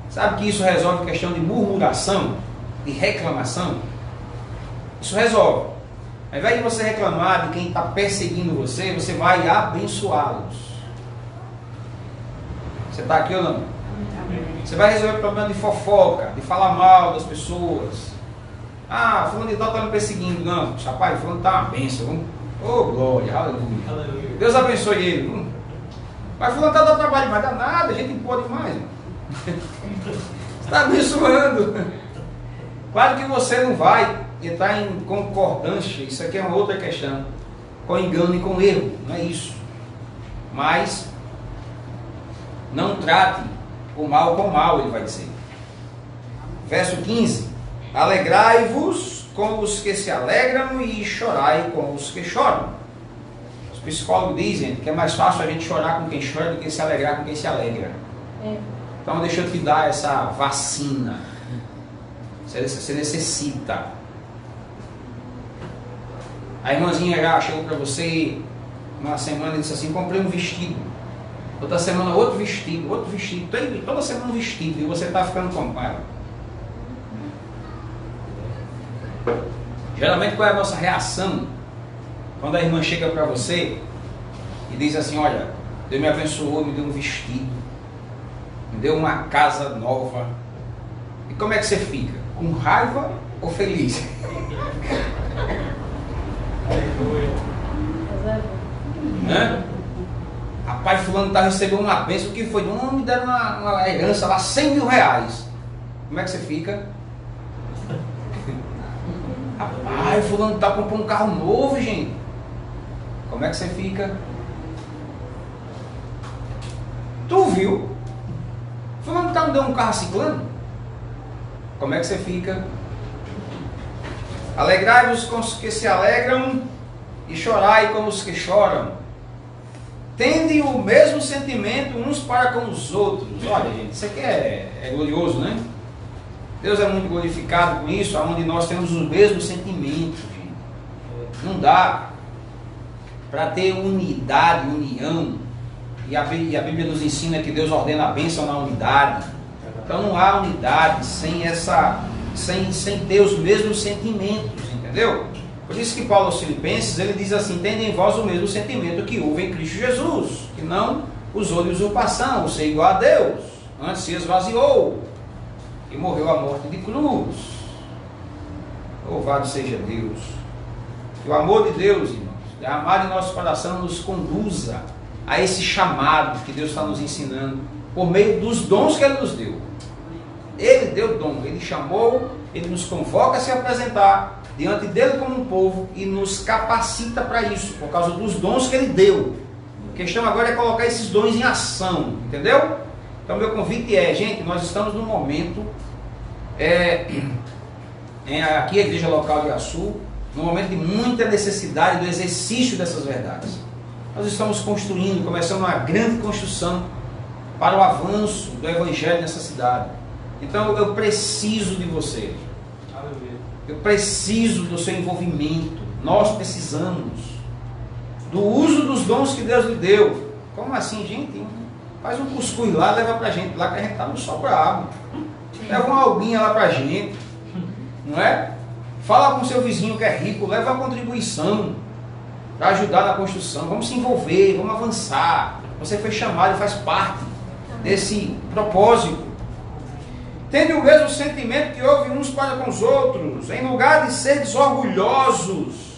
Sabe que isso resolve a questão de murmuração, de reclamação? Isso resolve. Ao invés de você reclamar de quem está perseguindo você, você vai abençoá-los. Você está aqui ou não? Você vai resolver o problema de fofoca, de falar mal das pessoas. Ah, fulano de tal está me perseguindo. Não, rapaz, fulano está uma bênção. Oh, glória, aleluia. Deus abençoe ele. Mas fulano está dando trabalho, mas dá nada, a gente não pode mais. Está abençoando. Claro que você não vai entrar em concordância, isso aqui é uma outra questão, com engano e com erro, não é isso. Mas não trate o mal com o mal, ele vai dizer. Verso 15: alegrai-vos com os que se alegram e chorai com os que choram. Os psicólogos dizem que é mais fácil a gente chorar com quem chora do que se alegrar com quem se alegra. Então deixa eu te dar essa vacina. Você necessita. A irmãzinha já chegou para você uma semana e disse assim: comprei um vestido. Outra semana outro vestido. Toda semana um vestido. E você está ficando com ela. Geralmente qual é a nossa reação quando a irmã chega para você e diz assim: olha, Deus me abençoou, me deu um vestido, me deu uma casa nova. E como é que você fica? Com raiva ou feliz? Né? Rapaz, fulano está recebendo uma bênção. O que foi? Não, me deram uma herança lá, 100 mil reais. Como é que você fica? Rapaz, fulano está comprando um carro novo, gente. Como é que você fica? Tu viu? Fulano está me dando um carro ciclano? Como é que você fica? Alegrai-vos com os que se alegram e chorai com os que choram. Tende o mesmo sentimento uns para com os outros. Olha, gente, isso aqui é glorioso, né? Deus é muito glorificado com isso, onde nós temos os mesmos sentimentos, gente. Não dá para ter unidade, união. E a Bíblia nos ensina que Deus ordena a bênção na unidade. Então não há unidade sem ter os mesmos sentimentos, entendeu? Por isso que Paulo aos Filipenses, ele diz assim: tende em vós o mesmo sentimento que houve em Cristo Jesus, que não usou de usurpação, ou ser igual a Deus, antes se esvaziou e morreu a morte de cruz. Louvado seja Deus. Que o amor de Deus, irmãos, derramado em nosso coração, nos conduza a esse chamado que Deus está nos ensinando, por meio dos dons que Ele nos deu. Ele deu dom, Ele chamou, Ele nos convoca a se apresentar diante dEle como um povo e nos capacita para isso, por causa dos dons que Ele deu. A questão agora é colocar esses dons em ação, entendeu? Então meu convite é, gente, nós estamos num momento, aqui a igreja local de Açu, num momento de muita necessidade do exercício dessas verdades. Nós estamos construindo, começando uma grande construção para o avanço do Evangelho nessa cidade. Então eu preciso de você. Eu preciso do seu envolvimento. Nós precisamos do uso dos dons que Deus lhe deu. Como assim, gente? Faz um cuscuz lá, leva pra gente lá, que a gente tá no sol bravo. Leva uma albinha lá pra gente. Não é? Fala com o seu vizinho que é rico, leva uma contribuição para ajudar na construção. Vamos se envolver, vamos avançar. Você foi chamado e faz parte desse propósito. Tende o mesmo sentimento que houve uns para com os outros, em lugar de seres orgulhosos,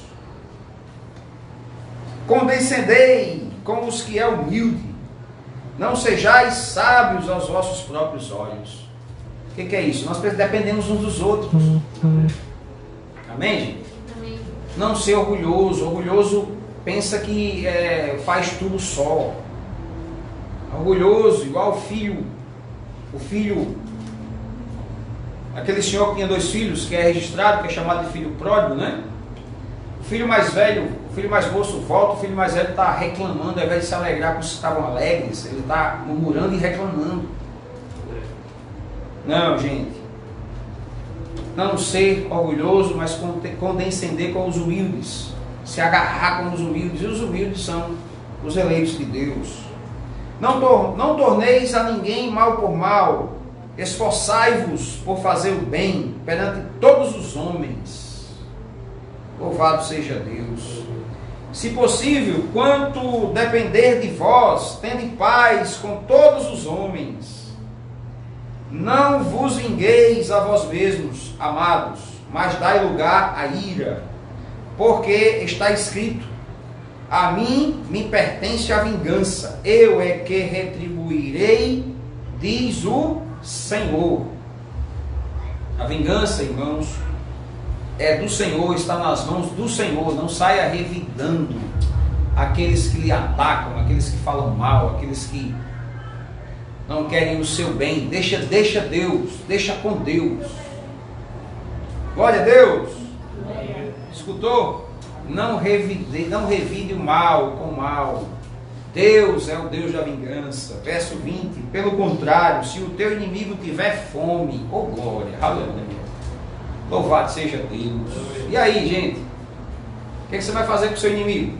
condescendei com os que é humilde, não sejais sábios aos vossos próprios olhos. O que é isso? Nós dependemos uns dos outros. Amém, gente? Amém. Não ser orgulhoso. Orgulhoso pensa que faz tudo só. Orgulhoso, igual o filho, aquele senhor que tinha 2 filhos, que é registrado, que é chamado de filho pródigo, né? O filho mais velho, o filho mais moço volta, o filho mais velho está reclamando, ao invés de se alegrar com os que estavam alegres, ele está murmurando e reclamando. Não, gente. Não ser orgulhoso, mas condescender com os humildes. Se agarrar com os humildes. E os humildes são os eleitos de Deus. Não torneis a ninguém mal por mal. Esforçai-vos por fazer o bem perante todos os homens. Louvado seja Deus. Se possível, quanto depender de vós, tende paz com todos os homens. Não vos vingueis a vós mesmos, amados, mas dai lugar à ira. Porque está escrito: a mim me pertence a vingança, eu é que retribuirei, diz o Senhor. A vingança, irmãos, é do Senhor, está nas mãos do Senhor. Não saia revidando aqueles que lhe atacam, aqueles que falam mal, aqueles que não querem o seu bem. Deixa Deus, deixa com Deus. Glória a Deus. Escutou? Não revide o mal com o mal. Deus é o Deus da vingança. Verso 20. Pelo contrário, se o teu inimigo tiver fome, oh glória, aleluia, louvado seja Deus. E aí, gente? O que você vai fazer com o seu inimigo?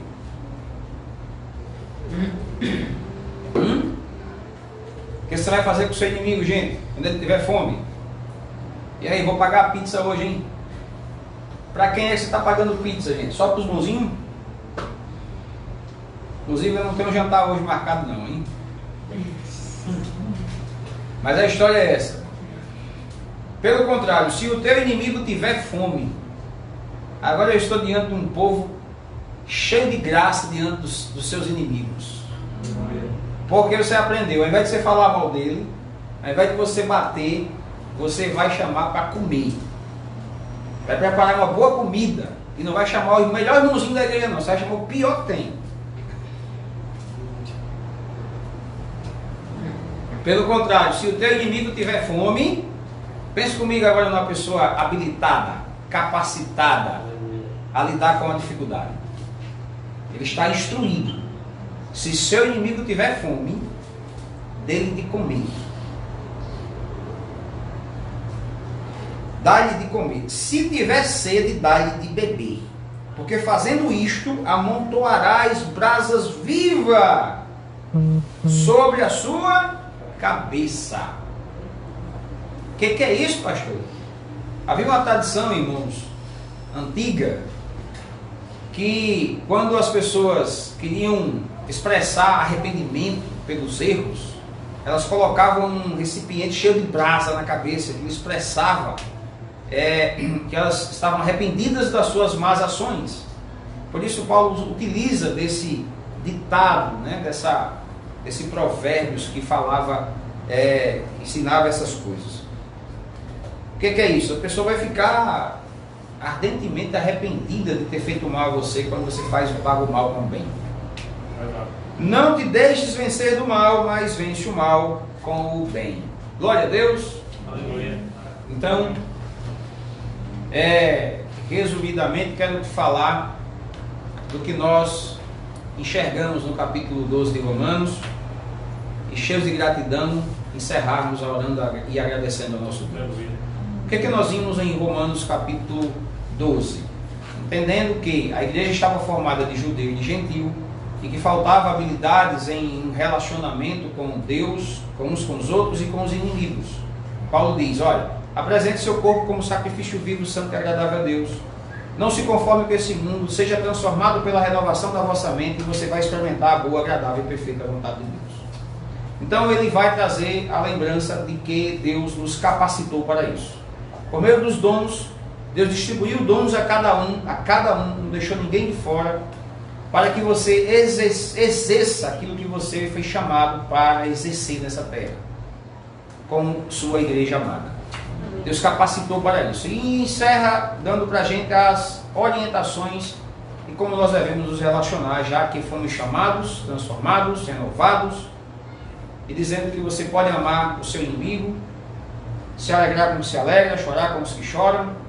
O que você vai fazer com o seu inimigo, gente? Quando ele tiver fome? E aí, vou pagar a pizza hoje, hein? Para quem é que você está pagando pizza, gente? Só para os bonzinhos? Inclusive, eu não tenho jantar hoje marcado não, hein? Mas a história é essa. Pelo contrário, se o teu inimigo tiver fome, agora eu estou diante de um povo cheio de graça diante dos seus inimigos. Porque você aprendeu, ao invés de você falar mal dele, ao invés de você bater, você vai chamar para comer. Vai preparar uma boa comida. E não vai chamar o melhor irmãozinho da igreja não, você vai chamar o pior que tem. Pelo contrário, se o teu inimigo tiver fome, pense comigo agora numa pessoa habilitada, capacitada a lidar com a dificuldade. Ele está instruído. Se seu inimigo tiver fome, dê-lhe de comer. Dá-lhe de comer. Se tiver sede, dá-lhe de beber. Porque fazendo isto, amontoarás brasas vivas sobre a sua cabeça. O que é isso, pastor? Havia uma tradição, irmãos, antiga, que quando as pessoas queriam expressar arrependimento pelos erros, elas colocavam um recipiente cheio de brasa na cabeça, que expressava que elas estavam arrependidas das suas más ações. Por isso Paulo utiliza desse ditado, né, desse provérbios que falava, ensinava essas coisas. O que é isso? A pessoa vai ficar ardentemente arrependida de ter feito mal a você quando você paga o mal com o bem. Não te deixes vencer do mal, mas vence o mal com o bem. Glória a Deus. Aleluia. Então, resumidamente, quero te falar do que nós enxergamos no capítulo 12 de Romanos, e cheios de gratidão, encerrarmos orando e agradecendo ao nosso Deus. O que nós vimos em Romanos capítulo 12? Entendendo que a igreja estava formada de judeu e de gentil, e que faltava habilidades em relacionamento com Deus, com uns com os outros e com os inimigos. Paulo diz, olha, apresente seu corpo como sacrifício vivo, santo e agradável a Deus. Não se conforme com esse mundo, seja transformado pela renovação da vossa mente e você vai experimentar a boa, agradável e perfeita vontade de Deus. Então ele vai trazer a lembrança de que Deus nos capacitou para isso. Por meio dos dons, Deus distribuiu dons a cada um, não deixou ninguém de fora, para que você exerça aquilo que você foi chamado para exercer nessa terra, como sua igreja amada. Deus capacitou para isso. E encerra dando para a gente as orientações de como nós devemos nos relacionar, já que fomos chamados, transformados, renovados, e dizendo que você pode amar o seu inimigo, se alegrar como se alegra, chorar como os que choram,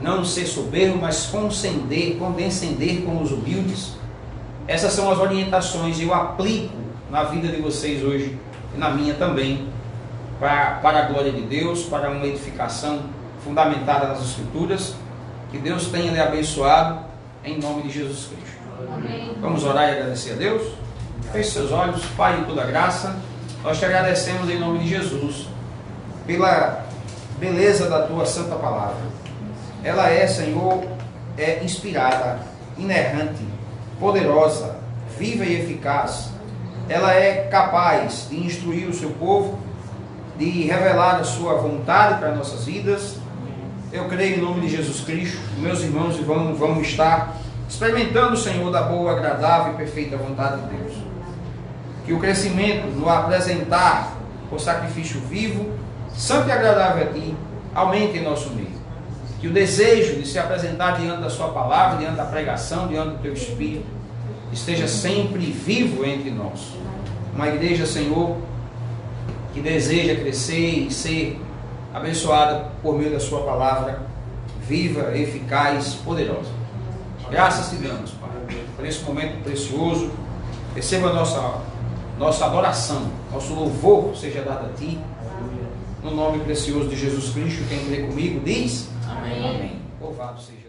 não ser soberbo, mas condescender com os humildes. Essas são as orientações, e eu aplico na vida de vocês hoje, e na minha também, para a glória de Deus, para uma edificação fundamentada nas Escrituras. Que Deus tenha lhe abençoado, em nome de Jesus Cristo. Amém. Vamos orar e agradecer a Deus? Feche seus olhos. Pai de toda graça, nós te agradecemos em nome de Jesus, pela beleza da tua santa palavra. Ela é, Senhor, inspirada, inerrante, poderosa, viva e eficaz. Ela é capaz de instruir o seu povo, de revelar a sua vontade para nossas vidas, eu creio em nome de Jesus Cristo, meus irmãos, e vamos estar experimentando, Senhor, da boa, agradável e perfeita vontade de Deus. Que o crescimento no apresentar o sacrifício vivo, santo e agradável a Ti, aumente em nosso meio. Que o desejo de se apresentar diante da Sua palavra, diante da pregação, diante do Teu Espírito, esteja sempre vivo entre nós. Uma igreja, Senhor, que deseja crescer e ser abençoada por meio da Sua palavra, viva, eficaz, poderosa. Graças te damos, Pai, por esse momento precioso. Receba a nossa adoração, nosso louvor seja dado a Ti. No nome precioso de Jesus Cristo, quem crê comigo diz amém. Amém. Louvado seja